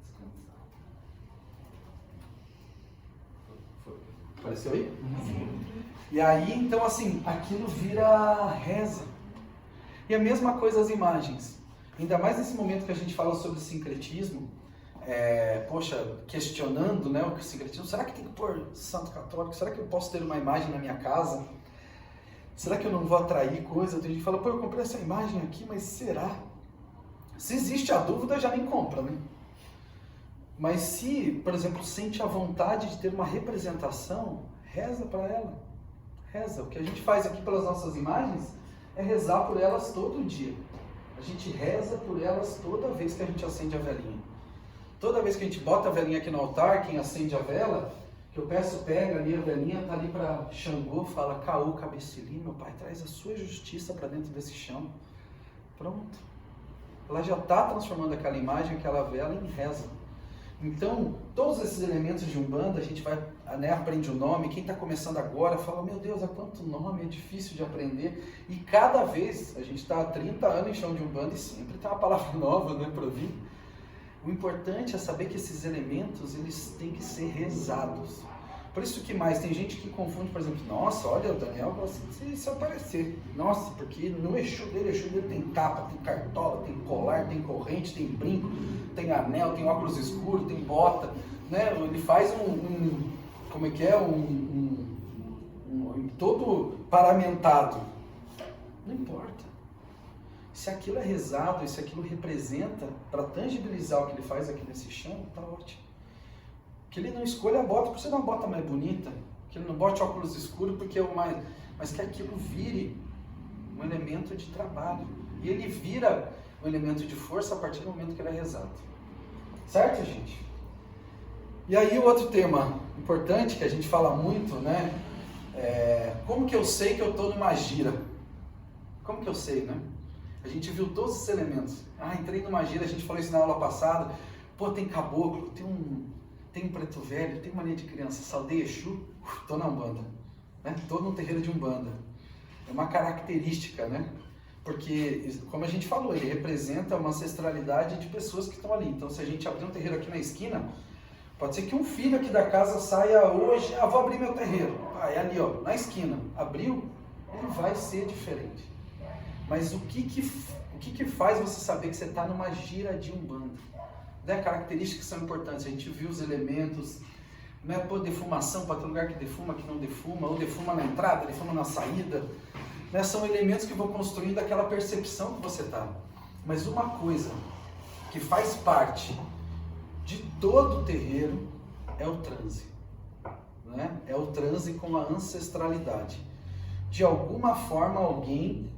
descansar. Apareceu aí? Sim. E aí, então assim, aquilo vira reza. E a mesma coisa as imagens. Ainda mais nesse momento que a gente fala sobre sincretismo, questionando, né, o sincretismo. Será que tem que pôr santo católico? Será que eu posso ter uma imagem na minha casa? Será que eu não vou atrair coisa? Tem gente que fala, eu comprei essa imagem aqui, mas será? Se existe a dúvida, já nem compra, né? Mas se, por exemplo, sente a vontade de ter uma representação, reza para ela. Reza. O que a gente faz aqui pelas nossas imagens é rezar por elas todo dia. A gente reza por elas toda vez que a gente acende a velinha. Toda vez que a gente bota a velinha aqui no altar, quem acende a vela, que eu peço, pega ali a velinha, tá ali para Xangô, fala, Caô, Cabecili, meu pai, traz a sua justiça para dentro desse chão. Pronto. Ela já está transformando aquela imagem, aquela vela em reza. Então, todos esses elementos de Umbanda, a gente vai, né, aprende o nome, quem está começando agora fala, meu Deus, há quanto nome, é difícil de aprender. E cada vez, a gente está há 30 anos em chão de Umbanda e sempre tem uma palavra nova, né, para vir. O importante é saber que esses elementos, eles têm que ser rezados. Por isso que mais, tem gente que confunde, por exemplo, nossa, olha, o Daniel gosta de se aparecer. Nossa, porque no Exu dele tem capa, tem cartola, tem colar, tem corrente, tem brinco, tem anel, tem óculos escuros, tem bota, né? Ele faz todo paramentado. Não importa. Se aquilo é rezado, se aquilo representa, para tangibilizar o que ele faz aqui nesse chão, tá ótimo. Que ele não escolha a bota por ser uma bota mais bonita, que ele não bote óculos escuros porque é o mais... Mas que aquilo vire um elemento de trabalho. E ele vira um elemento de força a partir do momento que ele é rezado. Certo, gente? E aí o outro tema importante que a gente fala muito, né? Como que eu sei que eu estou numa gira? Como que eu sei, né? A gente viu todos esses elementos. Entrei numa gira, a gente falou isso na aula passada. Pô, tem caboclo, tem um preto velho, tem uma linha de criança, Saldeia Exu, tô na Umbanda. Né? Tô no terreiro de Umbanda. É uma característica, né? Porque, como a gente falou, ele representa uma ancestralidade de pessoas que estão ali. Então, se a gente abrir um terreiro aqui na esquina, pode ser que um filho aqui da casa saia hoje, vou abrir meu terreiro. É ali, ó, na esquina. Abriu, ele vai ser diferente. Mas o que faz você saber que você está numa gira de Umbanda? Né? Características que são importantes. A gente viu os elementos, né? Pô, defumação, pode ter lugar que defuma, que não defuma, ou defuma na entrada, defuma na saída. Né? São elementos que vão construindo aquela percepção que você está. Mas uma coisa que faz parte de todo o terreiro é o transe. Né? É o transe com a ancestralidade. De alguma forma, alguém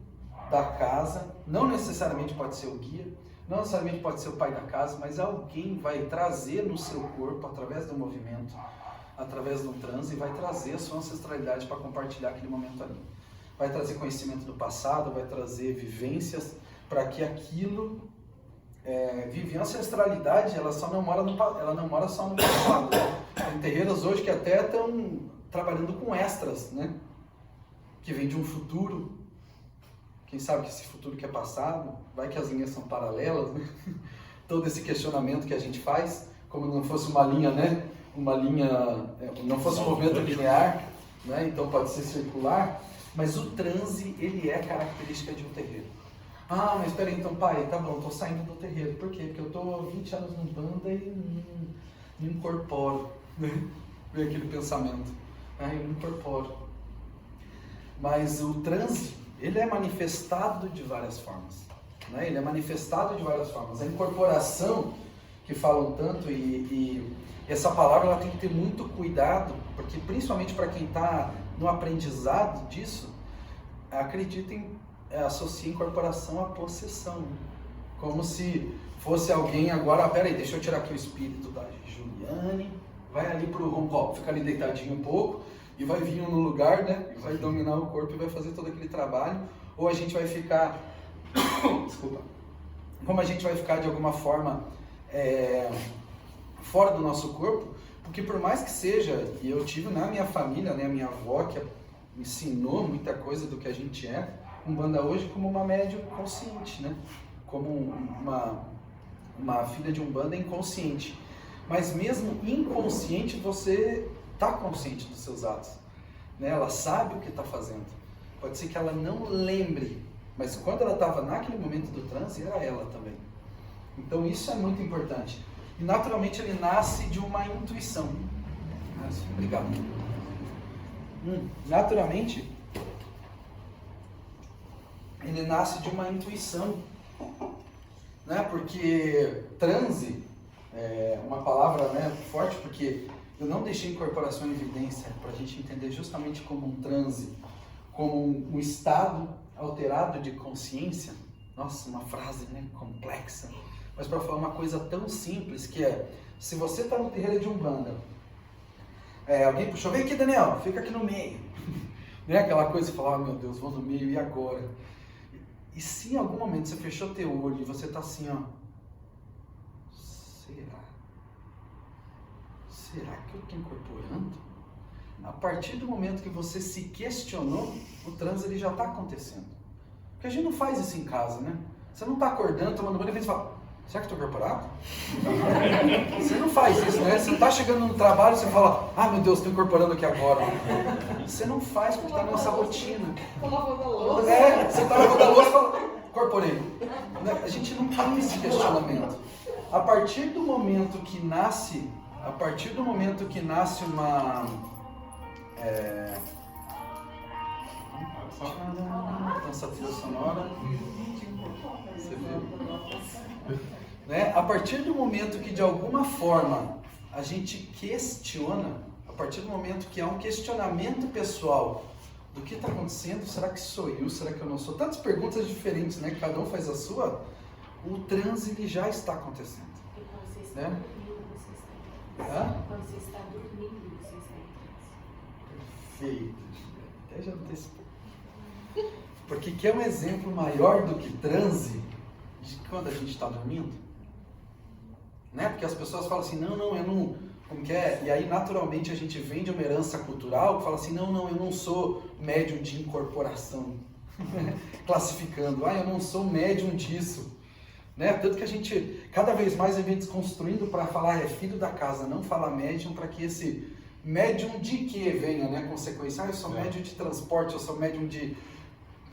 da casa, não necessariamente pode ser o guia, não necessariamente pode ser o pai da casa, mas alguém vai trazer no seu corpo, através do movimento, através do transe, vai trazer a sua ancestralidade para compartilhar aquele momento ali. Vai trazer conhecimento do passado, vai trazer vivências para que aquilo vive. A ancestralidade, ela não mora só no passado. Tem terreiros hoje que até estão trabalhando com extras, né? Que vem de um futuro. Quem sabe que esse futuro que é passado, vai que as linhas são paralelas, né? Todo esse questionamento que a gente faz, como não fosse uma linha, né? Não fosse um movimento linear, né? Então pode ser circular, mas o transe, ele é característica de um terreiro. Mas espera aí, então pai, tá bom, tô saindo do terreiro. Por quê? Porque eu tô 20 anos no Umbanda e não incorporo, né? Vem aquele pensamento, eu não incorporo. Mas o transe, ele é manifestado de várias formas, né? Ele é manifestado de várias formas. A incorporação, que falam tanto, e essa palavra ela tem que ter muito cuidado, porque principalmente para quem está no aprendizado disso, acreditem, associa incorporação à possessão, como se fosse alguém agora, peraí, deixa eu tirar aqui o espírito da Juliane, vai ali pro Roncol, fica ali deitadinho um pouco, e vai vir no lugar, né? Vai dominar o corpo e vai fazer todo aquele trabalho. Ou a gente vai ficar... Desculpa. Como a gente vai ficar de alguma forma fora do nosso corpo, porque por mais que seja, e eu tive na minha família, né, a minha avó que me ensinou muita coisa do que a gente é, Umbanda hoje como uma médium consciente, né? Como uma filha de Umbanda inconsciente. Mas mesmo inconsciente, você está consciente dos seus atos, né? Ela sabe o que está fazendo. Pode ser que ela não lembre, mas quando ela estava naquele momento do transe, era ela também. Então isso é muito importante. E naturalmente ele nasce de uma intuição. Obrigado. Naturalmente, ele nasce de uma intuição, né? Porque transe é uma palavra, né, forte, porque eu não deixei incorporação em evidência para a gente entender justamente como um transe, como um estado alterado de consciência. Nossa, uma frase, né, complexa, mas para falar uma coisa tão simples que se você está no terreiro de Umbanda, alguém puxou, vem aqui Daniel, fica aqui no meio, né, aquela coisa de falar, meu Deus, vou no meio, e agora? E se em algum momento você fechou teu olho e você está assim, ó, será que eu estou incorporando? A partir do momento que você se questionou, o transe ele já está acontecendo. Porque a gente não faz isso em casa, né? Você não está acordando, tomando banho e fala, será que eu estou incorporado? Você não faz isso, né? Você está chegando no trabalho e você fala, meu Deus, estou incorporando aqui agora. Você não faz porque está na nossa rotina. Tô lavando a louça. Você está lavando a louça e fala, incorporei. A gente não tem esse questionamento. A partir do momento que nasce uma... essa trilha sonora. Você viu? Né? A partir do momento que de alguma forma a gente questiona, a partir do momento que há um questionamento pessoal do que está acontecendo, será que sou eu, será que eu não sou? Tantas perguntas diferentes, né? Cada um faz a sua. O transe ele já está acontecendo. E quando você está Né? dormindo, você está em transe. Hã? Quando você está dormindo, você está em transe. Perfeito. Até já antecipou. Porque quer um exemplo maior do que transe de quando a gente está dormindo? Né? Porque as pessoas falam assim, não, eu não... Como que é? E aí naturalmente a gente vem de uma herança cultural que fala assim, não, eu não sou médium de incorporação. Classificando, eu não sou médium disso. Né? Tanto que a gente, cada vez mais, vem desconstruindo para falar é filho da casa, não falar médium, para que esse médium de que venha, né? Consequência, eu sou médium de transporte, eu sou médium de...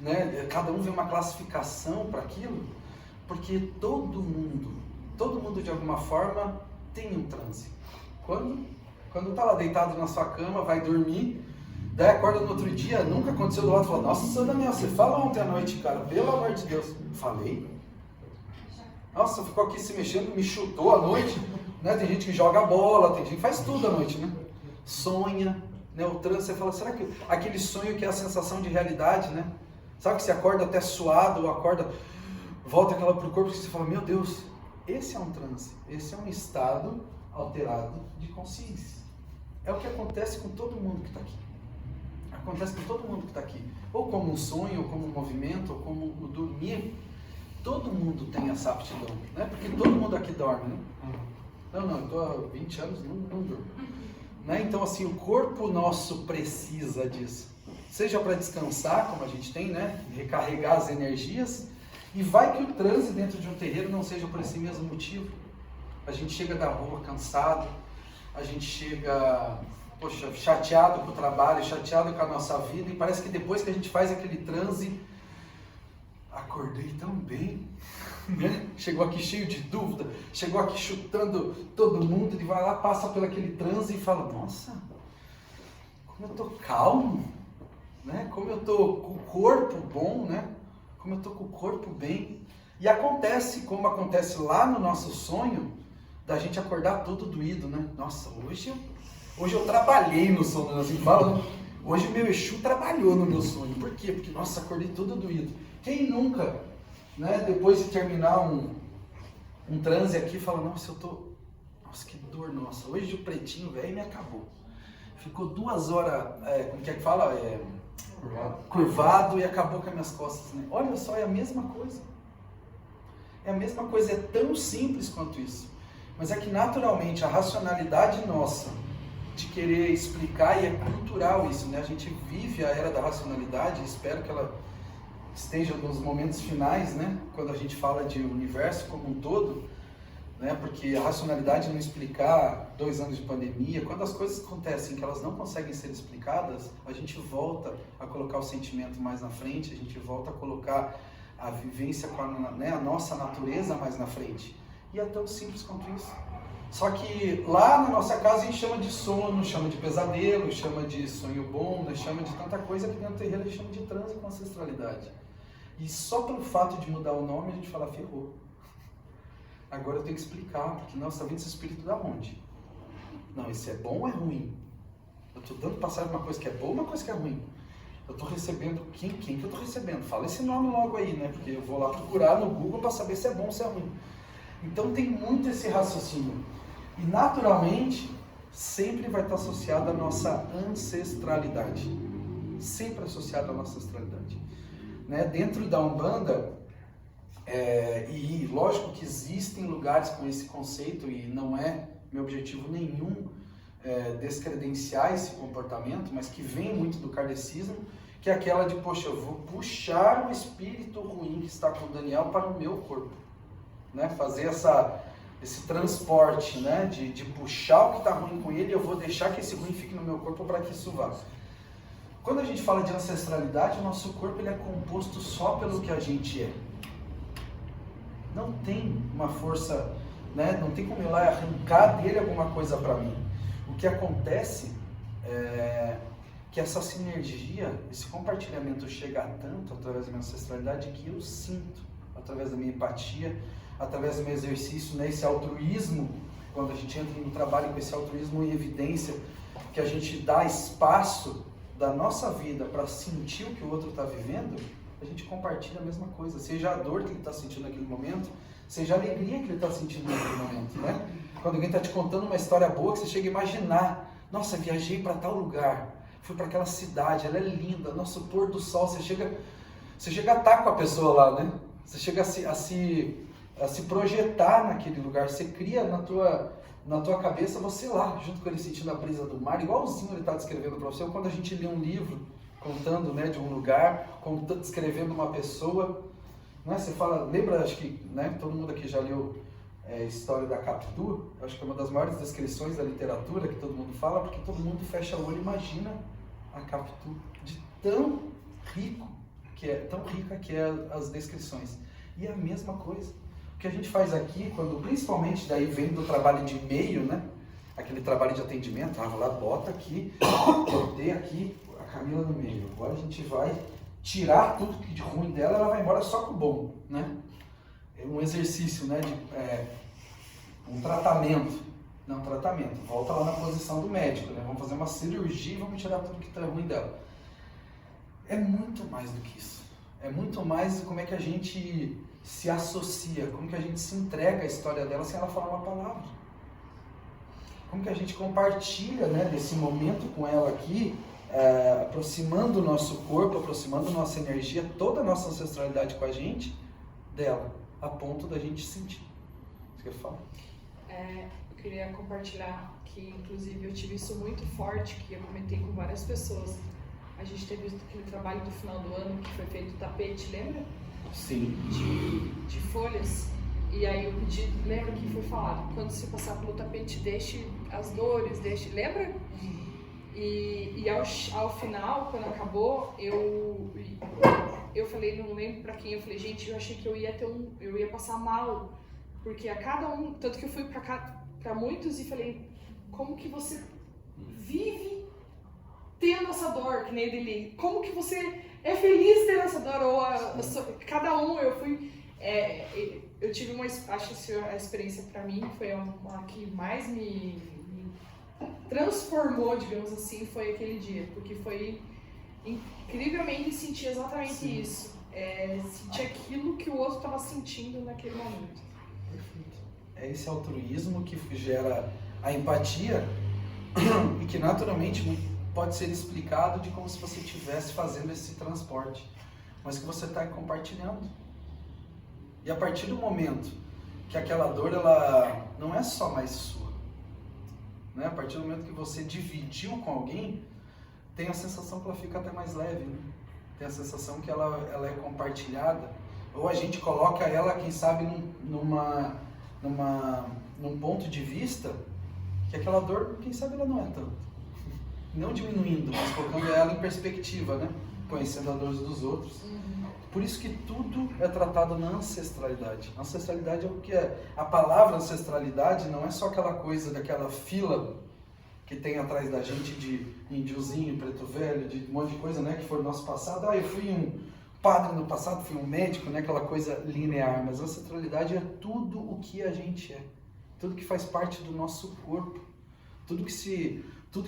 Né? Cada um vê uma classificação para aquilo, porque todo mundo de alguma forma tem um transe. Quando tá lá deitado na sua cama, vai dormir, daí acorda no outro dia, nunca aconteceu do lado, fala, nossa, seu Daniel, você fala ontem à noite, cara, pelo amor de Deus. Falei? Nossa, ficou aqui se mexendo, me chutou à noite, né? Tem gente que joga bola, tem gente que faz tudo à noite, né? Sonha, né? O transe, você fala, será que aquele sonho que é a sensação de realidade, né? Sabe que você acorda até suado, ou acorda, volta aquela pro corpo, e você fala, meu Deus, esse é um transe, esse é um estado alterado de consciência. É o que acontece com todo mundo que está aqui. Acontece com todo mundo que está aqui. Ou como um sonho, ou como um movimento, ou como o dormir. Todo mundo tem essa aptidão, né? Porque todo mundo aqui dorme, né? Não, eu estou há 20 anos, não durmo. Né? Então, assim, o corpo nosso precisa disso. Seja para descansar, como a gente tem, né? Recarregar as energias. E vai que o transe dentro de um terreiro não seja por esse mesmo motivo. A gente chega da rua cansado, a gente chega, chateado com o trabalho, chateado com a nossa vida, e parece que depois que a gente faz aquele transe, acordei tão bem, né? Chegou aqui cheio de dúvida, chegou aqui chutando todo mundo, ele vai lá, passa por aquele transe e fala, nossa, como eu tô calmo, né? Como eu tô com o corpo bom, né? Como eu tô com o corpo bem. E acontece, como acontece lá no nosso sonho, da gente acordar todo doído, né? Nossa, hoje eu trabalhei no sonho, assim, fala, hoje meu Exu trabalhou no meu sonho. Por quê? Porque, nossa, acordei todo doído. Quem nunca, né, depois de terminar um transe aqui, fala, nossa, nossa, que dor, nossa, hoje o pretinho velho me acabou. Ficou 2 horas, como que é que fala? Curvado e acabou com as minhas costas, né? Olha só, é a mesma coisa. É a mesma coisa, é tão simples quanto isso. Mas é que naturalmente a racionalidade nossa de querer explicar, e é cultural isso, né? A gente vive a era da racionalidade, espero que ela esteja nos momentos finais, né? Quando a gente fala de universo como um todo, né? Porque a racionalidade não explicar 2 anos de pandemia, quando as coisas acontecem que elas não conseguem ser explicadas, a gente volta a colocar o sentimento mais na frente, a gente volta a colocar a vivência com a nossa natureza mais na frente. E é tão simples quanto isso. Só que lá na nossa casa a gente chama de sono, chama de pesadelo, chama de sonho bom, chama de tanta coisa, que dentro do terreiro a gente chama de transe com ancestralidade. E só pelo fato de mudar o nome a gente fala, ferrou. Agora eu tenho que explicar, porque não, você está vendo esse espírito da onde? Não, esse é bom ou é ruim? Eu estou dando passagem uma coisa que é boa ou uma coisa que é ruim? Eu estou recebendo, quem que eu estou recebendo? Fala esse nome logo aí, né? Porque eu vou lá procurar no Google para saber se é bom ou se é ruim. Então tem muito esse raciocínio. E naturalmente, sempre vai estar associado à nossa ancestralidade. Sempre associado à nossa ancestralidade. Né? Dentro da Umbanda, e lógico que existem lugares com esse conceito, e não é meu objetivo nenhum descredenciar esse comportamento, mas que vem muito do kardecismo, que é aquela de, poxa, eu vou puxar o espírito ruim que está com o Daniel para o meu corpo. Né? Fazer esse transporte, né? de puxar o que está ruim com ele, eu vou deixar que esse ruim fique no meu corpo para que isso vá. Quando a gente fala de ancestralidade, o nosso corpo ele é composto só pelo que a gente é. Não tem uma força, né? Não tem como eu lá arrancar dele alguma coisa para mim. O que acontece é que essa sinergia, esse compartilhamento chega tanto através da minha ancestralidade que eu sinto, através da minha empatia, através do meu exercício, né, esse altruísmo quando a gente entra no trabalho com esse altruísmo em evidência, que a gente dá espaço da nossa vida para sentir o que o outro está vivendo, a gente compartilha a mesma coisa, seja a dor que ele está sentindo naquele momento, seja a alegria que ele está sentindo naquele momento, né? Quando alguém está te contando uma história boa, que você chega a imaginar, nossa, viajei para tal lugar, fui para aquela cidade, ela é linda, nosso pôr do sol, você chega a estar com a pessoa lá, né? Você chega a se projetar naquele lugar, você cria na tua cabeça você lá, junto com ele sentindo a brisa do mar, igualzinho ele está descrevendo para você. Ou quando a gente lê um livro contando, né, de um lugar, descrevendo uma pessoa, né? Você fala, lembra, acho que, né, todo mundo aqui já leu a história da Capitu, acho que é uma das maiores descrições da literatura que todo mundo fala, porque todo mundo fecha o olho e imagina a Capitu, de tão rica que é as descrições. E é a mesma coisa. O que a gente faz aqui, quando principalmente daí vem do trabalho de meio, né? Aquele trabalho de atendimento, vai lá, bota aqui, botei aqui a Camila no meio. Agora a gente vai tirar tudo que de ruim dela, ela vai embora só com o bom, né? É um exercício, né? Um tratamento. Não, tratamento. Volta lá na posição do médico, né? Vamos fazer uma cirurgia e vamos tirar tudo que está ruim dela. É muito mais do que isso. É muito mais de como é que a gente se associa, como que a gente se entrega à história dela sem ela falar uma palavra. Como que a gente compartilha, né, desse momento com ela aqui, aproximando o nosso corpo, aproximando a nossa energia, toda a nossa ancestralidade com a gente, dela, a ponto da gente sentir. Você quer falar? Eu queria compartilhar que, inclusive, eu tive isso muito forte, que eu comentei com várias pessoas. A gente teve aquele trabalho do final do ano que foi feito tapete, lembra? Sim. De folhas. E aí eu pedi, lembra que foi falado, quando você passar pelo tapete, deixe as dores, lembra? E ao final, quando acabou, eu falei, não lembro pra quem, eu falei, gente, eu achei que eu ia passar mal, porque a cada um, tanto que eu fui pra muitos e falei, como que você vive tendo essa dor, que nem o dele, como que você é feliz tendo essa dor, cada um, eu tive acho que a experiência pra mim foi uma que mais me transformou, digamos assim, foi aquele dia, porque foi incrivelmente sentir exatamente Sim. isso, sentir aquilo que o outro estava sentindo naquele momento. Perfeito. É esse altruísmo que gera a empatia e que naturalmente pode ser explicado de como se você estivesse fazendo esse transporte, mas que você está compartilhando. E a partir do momento que aquela dor ela não é só mais sua, né? A partir do momento que você dividiu com alguém, tem a sensação que ela fica até mais leve, né? Tem a sensação que ela é compartilhada, ou a gente coloca ela, quem sabe, num ponto de vista que aquela dor, quem sabe, ela não é tanto. Não diminuindo, mas colocando ela em perspectiva, né? Conhecendo a dor dos outros. Por isso que tudo é tratado na ancestralidade. A ancestralidade é o que é. A palavra ancestralidade não é só aquela coisa daquela fila que tem atrás da gente de índiozinho, preto velho, de um monte de coisa, né? Que foi no nosso passado. Eu fui um padre no passado, fui um médico, né? Aquela coisa linear. Mas a ancestralidade é tudo o que a gente é. Tudo que faz parte do nosso corpo. Tudo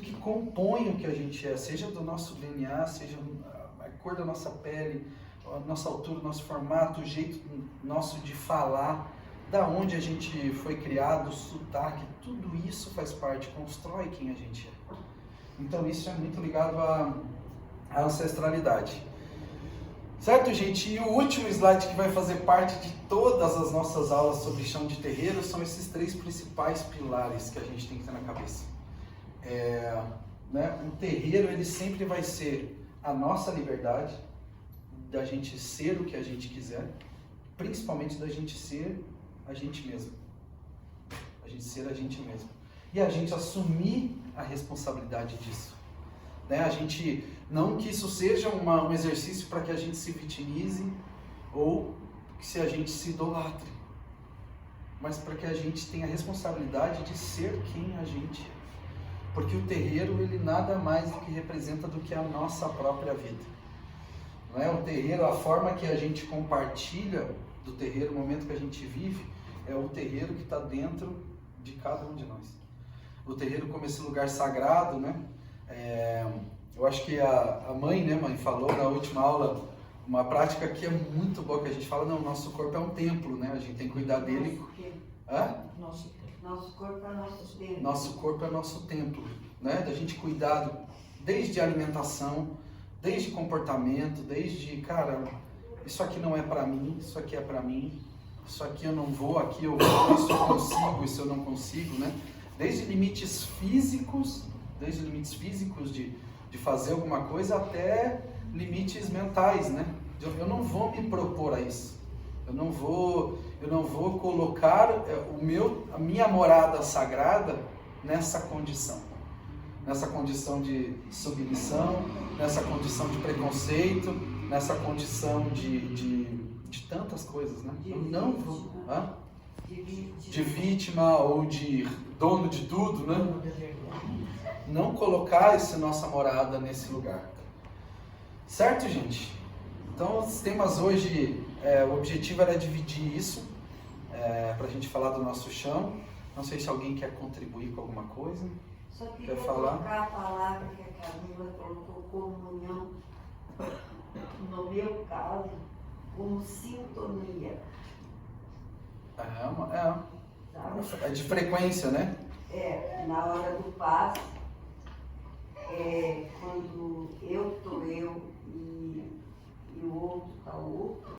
que compõe o que a gente é, seja do nosso DNA, seja a cor da nossa pele, a nossa altura, o nosso formato, o jeito nosso de falar, da onde a gente foi criado, o sotaque, tudo isso faz parte, constrói quem a gente é. Então isso é muito ligado à ancestralidade. Certo, gente? E o último slide que vai fazer parte de todas as nossas aulas sobre chão de terreiro são esses 3 principais pilares que a gente tem que ter na cabeça. O terreiro, ele sempre vai ser a nossa liberdade, da gente ser o que a gente quiser, principalmente da gente ser a gente mesmo. A gente ser a gente mesmo. E a gente assumir a responsabilidade disso. Né? A gente, não que isso seja um exercício para que a gente se vitimize ou que a gente se idolatre, mas para que a gente tenha a responsabilidade de ser quem a gente é. Porque o terreiro, ele nada mais do que representa do que a nossa própria vida. Não é? O terreiro, a forma que a gente compartilha do terreiro, o momento que a gente vive, é o terreiro que está dentro de cada um de nós. O terreiro como esse lugar sagrado, né? Eu acho que a mãe, né, mãe, falou na última aula uma prática que é muito boa, que a gente fala, não, nosso corpo é um templo, né? A gente tem que cuidar dele. Hã? Nosso corpo é nosso templo. Nosso corpo é nosso templo, né? Da gente cuidar desde alimentação, desde comportamento, desde, cara, isso aqui não é pra mim, isso aqui é pra mim, isso aqui eu não vou, aqui eu vou, isso eu consigo, isso eu não consigo, né? Desde limites físicos de fazer alguma coisa até limites mentais, né? Eu não vou me propor a isso. Eu não vou colocar a minha morada sagrada nessa condição de submissão, nessa condição de preconceito, nessa condição de tantas coisas, né? Eu não vou. De vítima ou de dono de tudo, né? Não colocar essa nossa morada nesse lugar. Certo, gente? Então, os temas hoje, o objetivo era dividir isso, para a gente falar do nosso chão. Não sei se alguém quer contribuir com alguma coisa. Só queria Quer falar? colocar a palavra que a Camila colocou, comunhão, no meu caso, como sintonia. Sabe? É de frequência, né? Na hora do passe, quando eu estou eu e o outro está o outro,